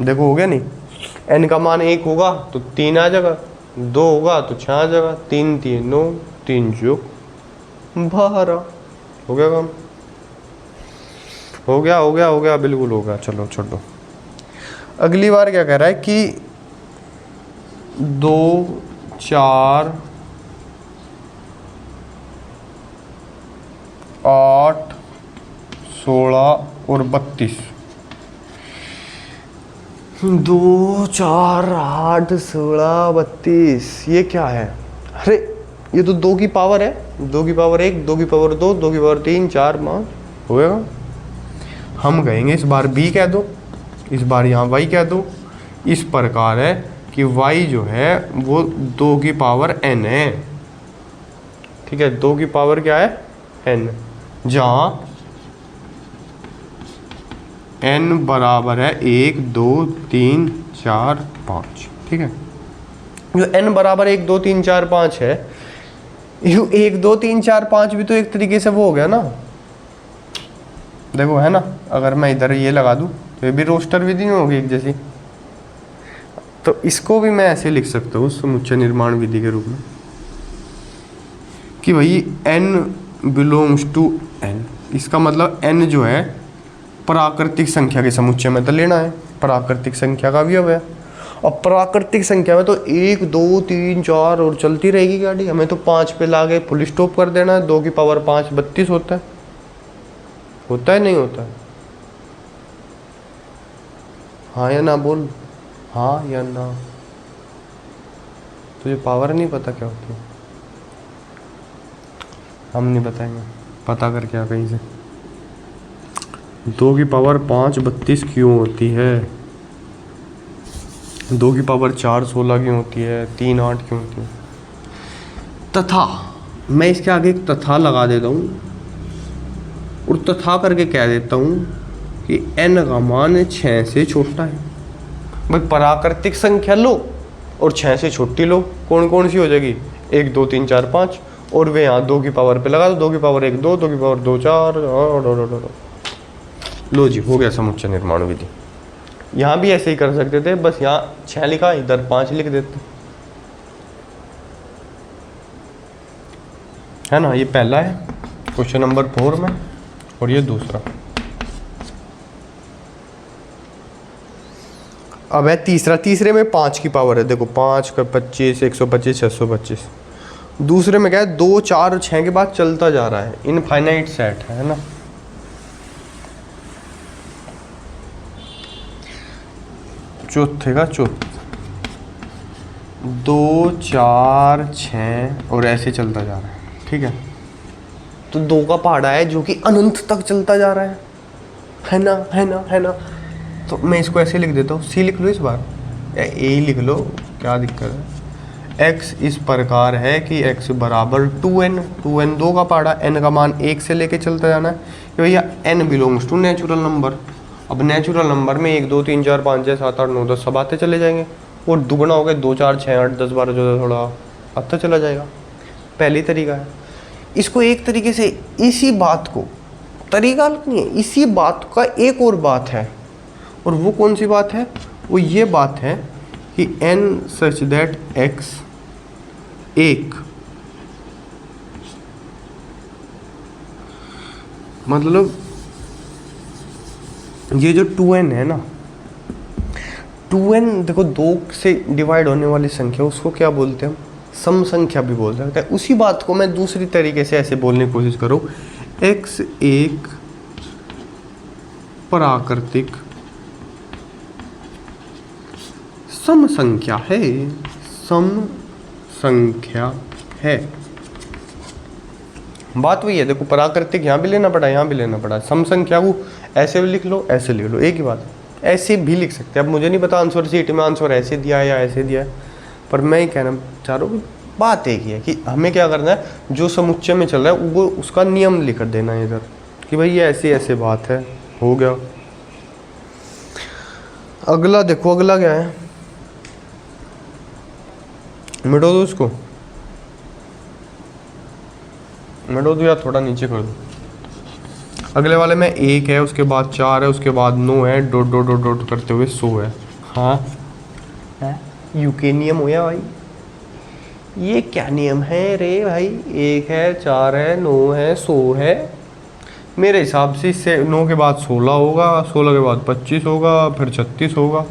देखो हो गया नहीं? n का मान 1 होगा तो 3 आ जाएगा, 2 होगा तो 6 आ जाएगा, 3 3 9, 3 चौक 12। हो गया काम? हो गया बिल्कुल हो गया। चलो छोड़ो। अगली बार क्या कह रहा है कि 2 4 8 16 और 32। 2 4 8 16 32, ये क्या है? अरे ये तो 2 की पावर है, 2 की पावर 1, 2 की पावर 2, 2 की पावर 3 4 5 होएगा। हम कहेंगे इस बार b कह दो, इस बार यहाँ y कह दो। इस प्रकार है कि y जो है वो 2 की पावर n है, ठीक है। 2 की पावर क्या है? n, जहाँ n बराबर है 1 2 3 4 5, ठीक है। जो n बराबर 1 2 3 4 5 है, ये 1 2 3 4 5 भी तो एक तरीके से वो हो गया ना, देखो है ना। अगर मैं इधर ये लगा दूं तो ये भी रोस्टर विधि में होगी एक जैसी, तो इसको भी मैं ऐसे लिख सकता हूँ समुच्चय निर्माण विधि के रूप में कि भाई n बिलोंग्स टू n। इसका मतलब n जो है प्राकृतिक संख्या के समुच्चय में तो लेना है, प्राकृतिक संख्या का अवयव है। और प्राकृतिक संख्या में तो 1 2 3 4 और चलती रहेगी गाड़ी, हमें तो 5 पे ला के फुल स्टॉप कर देना है। 2 की पावर 5 32 होता है, होता है नहीं होता है? हाँ या ना बोल, हाँ या ना। तुझे पावर नहीं पता क्या होती है? हम नहीं बताएंगे, पता कर क्या कहीं से। 2 की पावर 5 32 क्यों होती है? 2 की पावर 4 16 क्यों होती है? 3 8 क्यों होती है? तथा मैं इसके आगे एक तथा लगा देता हूँ और तथा करके कह देता हूँ कि n का मान 6 से छोटा है। भाई प्राकृतिक संख्या लो और 6 से छोटी लो, कौन कौन सी हो जाएगी? 1 2 3 4 5, और वे यहाँ 2 की पावर पे लगा दो, 2 की पावर 1 2, 2 की पावर 2 4। लो जी, हो गया समुच्चय निर्माण विधि। यहाँ भी ऐसे ही कर सकते थे, बस यहाँ 6 लिखा, इधर 5 लिख देते, है ना। ये पहला है क्वेश्चन नंबर 4 में, और ये दूसरा। अब है तीसरा। तीसरे में 5 की पावर है, देखो 5 का 25 125 625। दूसरे में क्या है? 2 4 और 6 के बाद चलता जा रहा है, इनफाइनाइट सेट है ना। चौथे का चौथ, 2 4 6 और ऐसे चलता जा रहा है, ठीक है। तो 2 का पहाड़ा है जो कि अनंत तक चलता जा रहा है ना, है ना, है ना। तो मैं इसको ऐसे लिख देता हूँ, सी लिख लो इस बार, या ए लिख लो, क्या दिक्कत है। x इस प्रकार है कि x बराबर 2n, 2 का पहाड़ा, n का मान 1 से लेके चलता जाना है कि भैया n belongs to natural number. अब नेचुरल नंबर में 1 2 3 4 5 6 7 8 9 10 सब आते चले जाएंगे, और दुगना हो गया 2 4 6 8 10 12 14 थोड़ा आता चला जाएगा। पहली तरीका है। इसको एक तरीके से इसी बात को, तरीका नहीं है, इसी बात का एक और बात है, और वो कौन सी बात है? वो ये बात है कि n सच दैट x एक, मतलब ये जो 2n है ना, 2n देखो 2 से डिवाइड होने वाली संख्या, उसको क्या बोलते हैं हम? सम संख्या भी बोल सकते हैं। उसी बात को मैं दूसरी तरीके से ऐसे बोलने की कोशिश करूँ, x एक प्राकृतिक सम संख्या है, सम संख्या है। बात वही है, देखो प्राकृतिक यहाँ भी लेना पड़ा, यहाँ भी लेना पड़ा। सम संख्या को ऐसे भी लिख लो, ऐसे लिख लो, एक ही बात है। ऐसे भी लिख सकते हैं। अब मुझे नहीं पता आंसर शीट में आंसर ऐसे दिया है या ऐसे दिया है, पर मैं ही कहना चाह रहा हूँ, बात एक ही है कि हमें क्या करना है, जो समुच्चय में चल रहा है वो उसका नियम लिख देना है इधर, कि भाई ये ऐसी ऐसे बात है, हो गया। अगला देखो, अगला क्या है, मिटो दो उसको, मिटो दो या थोड़ा नीचे कर दो। अगले वाले में 1 है, उसके बाद 4 है, उसके बाद 9 है, डॉट डॉट डॉट डॉट करते हुए 100 है। हाँ है, यूके नियम हो गया भाई। ये क्या नियम है रे भाई? 1 है, 4 है, 9 है, 100 है। मेरे हिसाब से इससे 9 के बाद 16 होगा, 16 के बाद 25 होगा, फिर 36 होगा,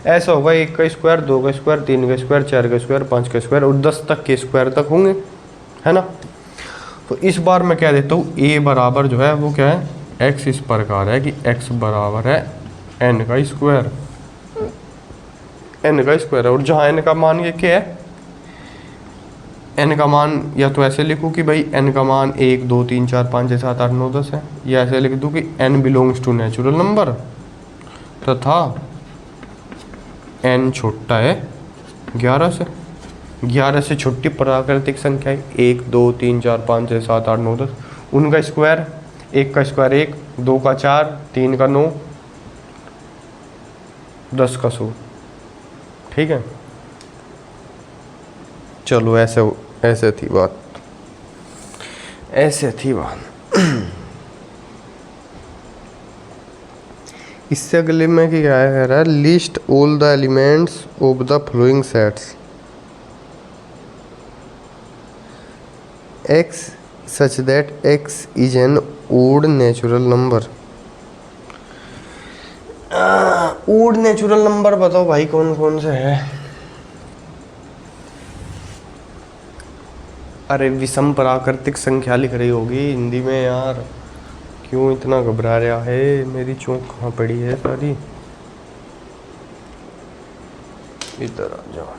ऐसा होगा। 1 का स्क्वायर, 2 का स्क्वायर, 3 का स्क्वायर, 4 का स्क्वायर, 5 का स्क्वायर और 10 तक के स्क्वायर तक होंगे, है ना। तो इस बार मैं क्या देता हूँ, a बराबर जो है वो क्या है, x इस प्रकार है कि x बराबर है n का स्क्वायर, n का स्क्वायर है। और जहाँ n का मान ये क्या है, n का मान या तो ऐसे लिखूँ कि भाई n का मान 1 2 3 4 5 6 7 8 9 10 है, या ऐसे लिख दूँ कि n belongs to natural number तथा n छोटा है 11 से। 11 से छोटी प्राकृतिक संख्या है 1 2 3 4 5 6 7 8 9 10, उनका स्क्वायर, 1 का स्क्वायर 1, 2 का 4, 3 का 9, 10 का 100, ठीक है। चलो ऐसे थी बात, ऐसे थी बात। इससे अगले में क्या कह रहा है, list all the elements of the following sets x such that x is an odd natural number। Odd natural number बताओ भाई कौन कौन से है? अरे विषम प्राकृतिक संख्या लिख रही होगी हिंदी में यार, क्यों इतना घबरा रहा है? मेरी चौक कहाँ पड़ी है सारी, इधर आ जाओ।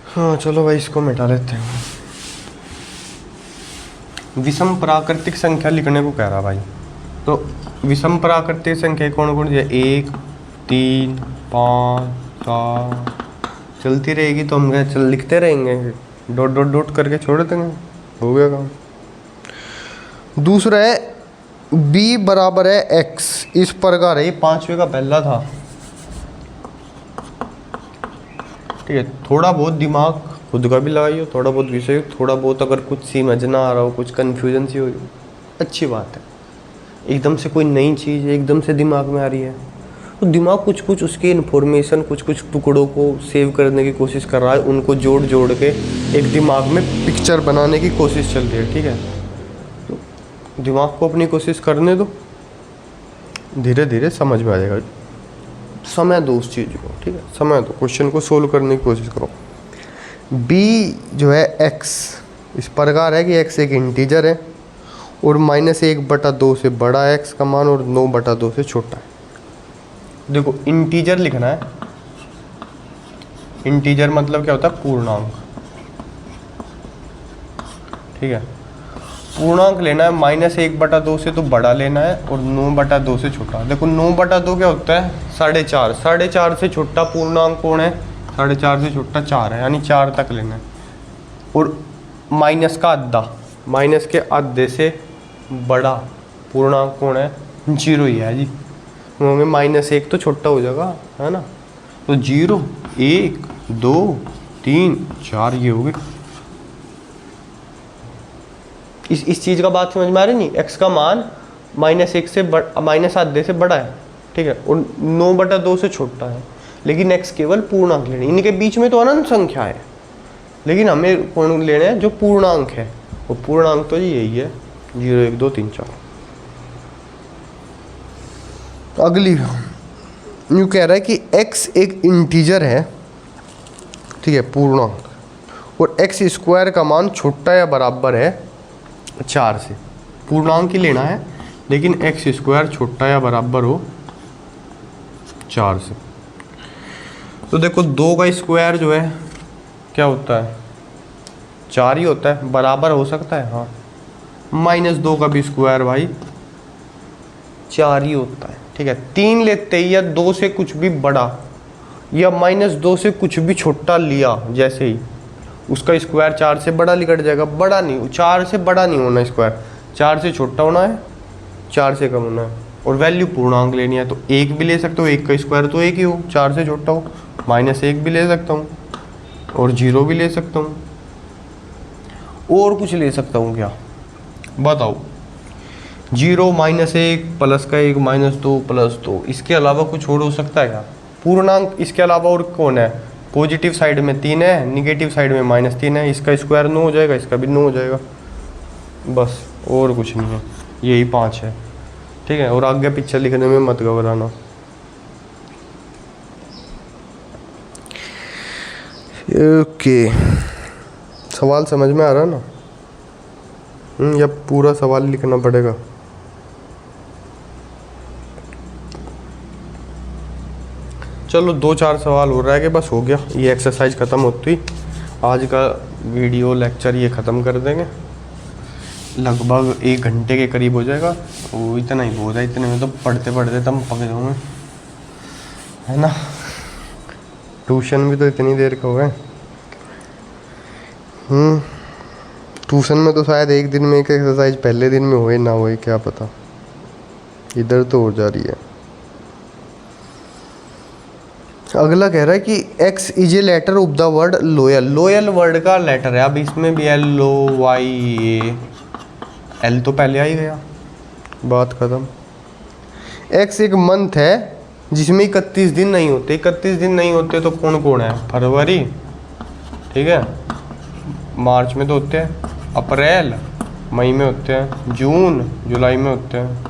हाँ चलो भाई इसको मिटा लेते हैं। विषम प्राकृतिक संख्या लिखने को कह रहा भाई, तो विषम प्राकृतिक संख्या कौन कौन सी है? 1 3 5 7 चलती रहेगी, तो हम क्या चल लिखते रहेंगे, डॉट डॉट डॉट करके छोड़ देंगे, हो गया काम। दूसरा है b बराबर है x इस प्रकार है, ये 5वें का पहला था, ठीक है। थोड़ा बहुत दिमाग खुद का भी लगाइए, थोड़ा बहुत विषय, थोड़ा बहुत अगर कुछ समझ ना आ रहा हो, कुछ कन्फ्यूजन सी हो, अच्छी बात है। एकदम से कोई नई चीज़ एकदम से दिमाग में आ रही है, तो दिमाग कुछ कुछ उसकी इन्फॉर्मेशन कुछ कुछ टुकड़ों को सेव करने की कोशिश कर रहा है, उनको जोड़ जोड़ के एक दिमाग में पिक्चर बनाने की कोशिश चल रही है, ठीक है। तो दिमाग को अपनी कोशिश करने दो, धीरे धीरे समझ में आ जाएगा। समय दो उस चीज़ को, ठीक है, समय दो, क्वेश्चन को सोल्व करने की कोशिश करो। b जो है x इस प्रकार है कि x एक इंटीजर है और -1/2 से बड़ा है x का मान और 9/2 से छोटा है। देखो इंटीजर लिखना है, इंटीजर मतलब क्या होता है, पूर्णांक, ठीक है। पूर्णांक लेना है, -1/2 से तो बड़ा लेना है और 9/2 से छोटा। देखो 9/2 क्या होता है, 4.5, 4.5 से छोटा पूर्णांक कौन है, 4.5 से छोटा 4 है, यानी 4 तक लेना है। और माइनस का आधा, माइनस के आधे से बड़ा पूर्णांक कौन है, 0 ही है जी। होंगे -1 तो छोटा हो जाएगा, है ना। तो 0, 1, 2, 3, 4 ये हो गए। इस चीज़ का बात समझ में आ रही नहीं, x का मान -1 से -आधे से बड़ा है, ठीक है, और 9/2 से छोटा है, लेकिन x केवल पूर्णांक लेने, इनके बीच में तो अनंत संख्या है, लेकिन हमें कौन लेने हैं, जो पूर्णांक है। वो पूर्णांक तो यही है, 0, 1, 2, 3, 4। अगली यूँ कह रहा है कि x एक इंटीजर है, ठीक है, पूर्णांक, और x² का मान छोटा या बराबर है 4 से। पूर्णांक ही लेना है, लेकिन x² छोटा या बराबर हो 4 से। तो देखो 2 का स्क्वायर जो है क्या होता है, 4 ही होता है, बराबर हो सकता है, हाँ। -2 का भी स्क्वायर भाई 4 ही होता है, ठीक है। 3 लेते ही, या 2 से कुछ भी बड़ा, या -2 से कुछ भी छोटा लिया, जैसे ही उसका स्क्वायर 4 से बड़ा निकट जाएगा। बड़ा नहीं, 4 से बड़ा नहीं होना स्क्वायर, 4 से छोटा होना है, 4 से कम होना है। और वैल्यू पूर्णांक लेनी है, तो 1 भी ले सकते हो, 1 का स्क्वायर तो 1 ही हो, 4 से छोटा हो। -1 भी ले सकता हूँ, और 0 भी ले सकता हूँ, और कुछ ले सकता हूँ क्या, बताओ। 0, -1, प्लस का 1, -2, +2, इसके अलावा कुछ और हो सकता है क्या पूर्णांक। इसके अलावा और कौन है, पॉजिटिव साइड में 3 है, निगेटिव साइड में -3 है, इसका स्क्वायर 9 हो जाएगा, इसका भी 9 हो जाएगा, बस, और कुछ नहीं है, यही 5 है, ठीक है। और आगे पीछे लिखने में मत घबराना। ओके, सवाल समझ में आ रहा है ना, या पूरा सवाल लिखना पड़ेगा। चलो 2-4 सवाल हो रहा है कि बस हो गया, ये एक्सरसाइज ख़त्म होती ही आज का वीडियो लेक्चर ये ख़त्म कर देंगे। लगभग 1 घंटे के करीब हो जाएगा, वो इतना ही बहुत है, इतने में तो पढ़ते पढ़ते तुम पक जाओगे, है ना। ट्यूशन भी तो इतनी देर का हो गए। ट्यूशन में तो शायद एक दिन में एक एक्सरसाइज पहले दिन में होए ना होए, क्या पता, इधर तो हो जा रही है। अगला कह रहा है कि x is a letter of the word loyal. Loyal word का लेटर है, अब इसमें भी LOYA, L तो पहले आ ही गया, बात खत्म। x एक मंथ है जिसमें 31 दिन नहीं होते। 31 दिन नहीं होते तो कौन कौन है, फरवरी, ठीक है, मार्च में तो होते हैं, अप्रैल मई में होते हैं, जून जुलाई में होते हैं,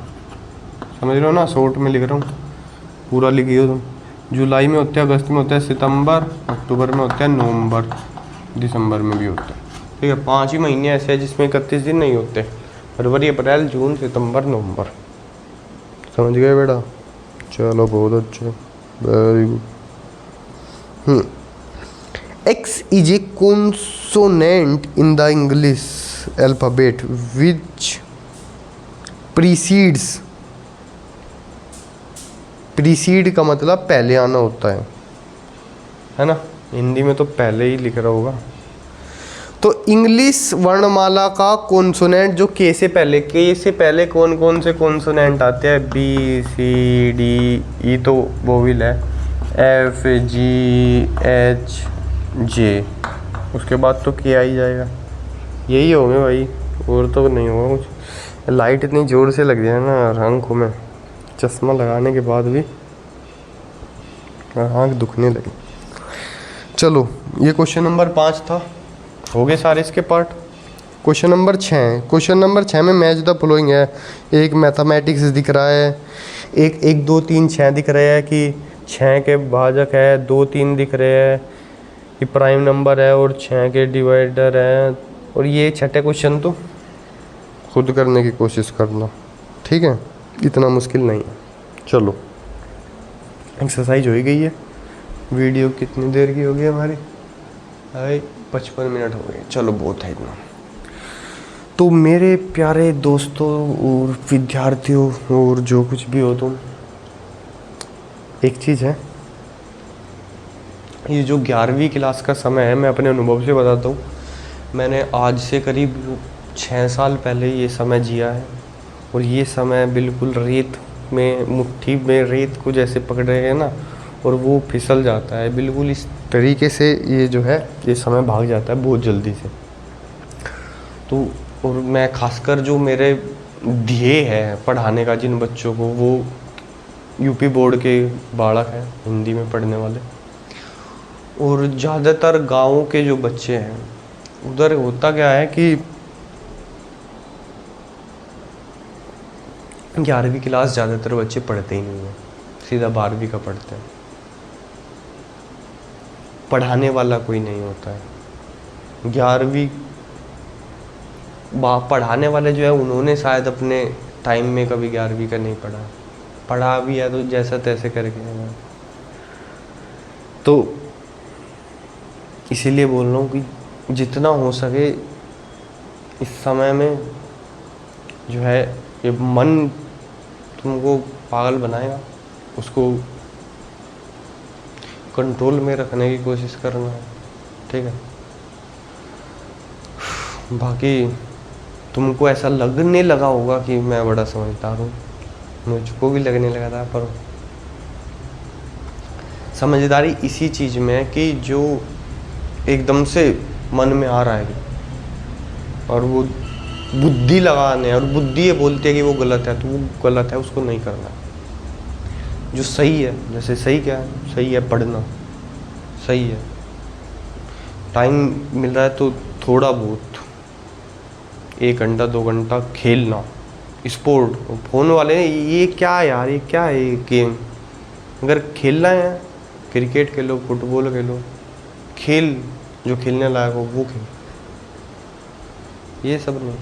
समझ रहे हो ना, शॉर्ट में लिख रहा हूँ, पूरा लिखिए तुम। जुलाई में होते हैं, अगस्त में होते हैं, सितंबर, अक्टूबर में होते हैं, नवंबर, दिसंबर में भी होते हैं, ठीक है। 5 ही महीने ऐसे हैं जिसमें 31 दिन नहीं होते, फरवरी, अप्रैल, जून, सितंबर, नवंबर, समझ गए बेटा। चलो बहुत अच्छे, very good. X is a consonant in the English alphabet which precedes, precede का मतलब पहले आना होता है ना, हिंदी में तो पहले ही लिख रहा होगा। तो इंग्लिश वर्णमाला का कॉन्सोनेंट जो के से पहले कौन कौन से कॉन्सोनेंट आते हैं, BCDE तो वोवेल है, FGH J, उसके बाद तो के आ ही जाएगा, यही होंगे भाई, और तो नहीं होगा कुछ। लाइट इतनी ज़ोर से लग जाए ना आँखों में, चश्मा लगाने के बाद भी आँख दुखने लगी। चलो ये क्वेश्चन नंबर 5 था, हो गए सारे इसके part. Question number 6, question number 6 में मैच द फॉलोइंग है। एक मैथमेटिक्स दिख रहा है, एक 1 2 3 6 दिख रहे हैं कि 6 के भाजक है, 2 3 दिख रहे हैं कि प्राइम नंबर है, और 6 के डिवाइडर है। और ये छठे क्वेश्चन तो खुद करने की कोशिश करना, ठीक है, इतना मुश्किल नहीं है। चलो एक्सरसाइज हो ही गई है। वीडियो कितनी देर की हो गई हमारी? भाई 55 मिनट हो गए। चलो बहुत है इतना। तो मेरे प्यारे दोस्तों और विद्यार्थियों और जो कुछ भी हो तुम, एक चीज़ है, ये जो 11वीं क्लास का समय है, मैं अपने अनुभव से बताता हूँ। मैंने आज से करीब 6 साल पहले ये समय जिया है, और ये समय बिल्कुल रेत में, मुट्ठी में रेत को जैसे पकड़ रहे हैं ना, और वो फिसल जाता है, बिल्कुल इस तरीके से ये जो है ये समय भाग जाता है बहुत जल्दी से। तो और मैं खासकर जो मेरे ध्येय है पढ़ाने का जिन बच्चों को, वो यूपी बोर्ड के बालक हैं, हिंदी में पढ़ने वाले, और ज़्यादातर गाँव के जो बच्चे हैं, उधर होता क्या है कि 11वीं क्लास ज़्यादातर बच्चे पढ़ते ही नहीं हैं, सीधा 12वीं का पढ़ते हैं। पढ़ाने वाला कोई नहीं होता है 11वीं। पढ़ाने वाले जो है उन्होंने शायद अपने टाइम में कभी 11वीं का नहीं पढ़ा, पढ़ा भी है तो जैसा तैसे करके है। तो इसीलिए बोल रहा हूँ कि जितना हो सके इस समय में जो है ये मन तुमको पागल बनाएगा, उसको कंट्रोल में रखने की कोशिश करना है, ठीक है। बाकी तुमको ऐसा लगने लगा होगा कि मैं बड़ा समझदार हूँ, मुझको भी लगने लगा था, पर समझदारी इसी चीज़ में है कि जो एकदम से मन में आ रहा है और वो बुद्धि लगाने, और बुद्धि ये बोलती है कि वो गलत है तो वो गलत है, उसको नहीं करना। जो सही है, जैसे सही क्या है, सही है पढ़ना, सही है टाइम मिल रहा है तो थोड़ा बहुत 1 घंटा 2 घंटा खेलना, स्पोर्ट। फ़ोन वाले ये क्या यार, ये क्या है ये गेम? अगर खेलना है क्रिकेट खेलो, फुटबॉल खेलो, खेल जो खेलने लायक हो वो खेल, ये सब नहीं।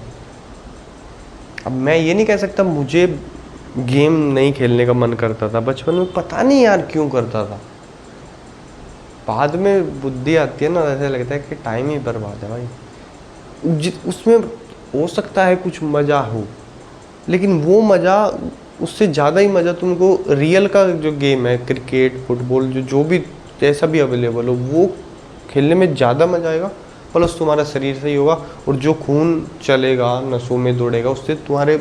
अब मैं ये नहीं कह सकता मुझे गेम नहीं खेलने का मन करता था बचपन में, पता नहीं यार क्यों करता था। बाद में बुद्धि आती है ना, ऐसे लगता है कि टाइम ही बर्बाद है भाई। उसमें हो सकता है कुछ मज़ा हो, लेकिन वो मज़ा, उससे ज़्यादा ही मज़ा तुमको रियल का जो गेम है, क्रिकेट फुटबॉल, जो भी जैसा भी अवेलेबल हो, वो खेलने में ज़्यादा मज़ा आएगा। प्लस तुम्हारा शरीर सही होगा, और जो खून चलेगा, नसों में दौड़ेगा, उससे तुम्हारे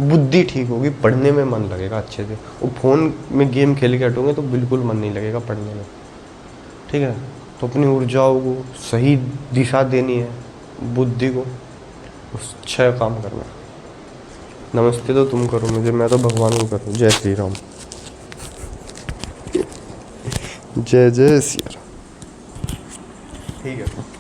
बुद्धि ठीक होगी, पढ़ने में मन लगेगा अच्छे से। और फ़ोन में गेम खेल के हटोगे तो बिल्कुल मन नहीं लगेगा पढ़ने में, ठीक है। तो अपनी ऊर्जाओं को सही दिशा देनी है, बुद्धि को उस अच्छा काम करना है। नमस्ते तो तुम करो मुझे, मैं तो भगवान को करूँ। जय श्री राम, जय जय श्री राम। ठीक है।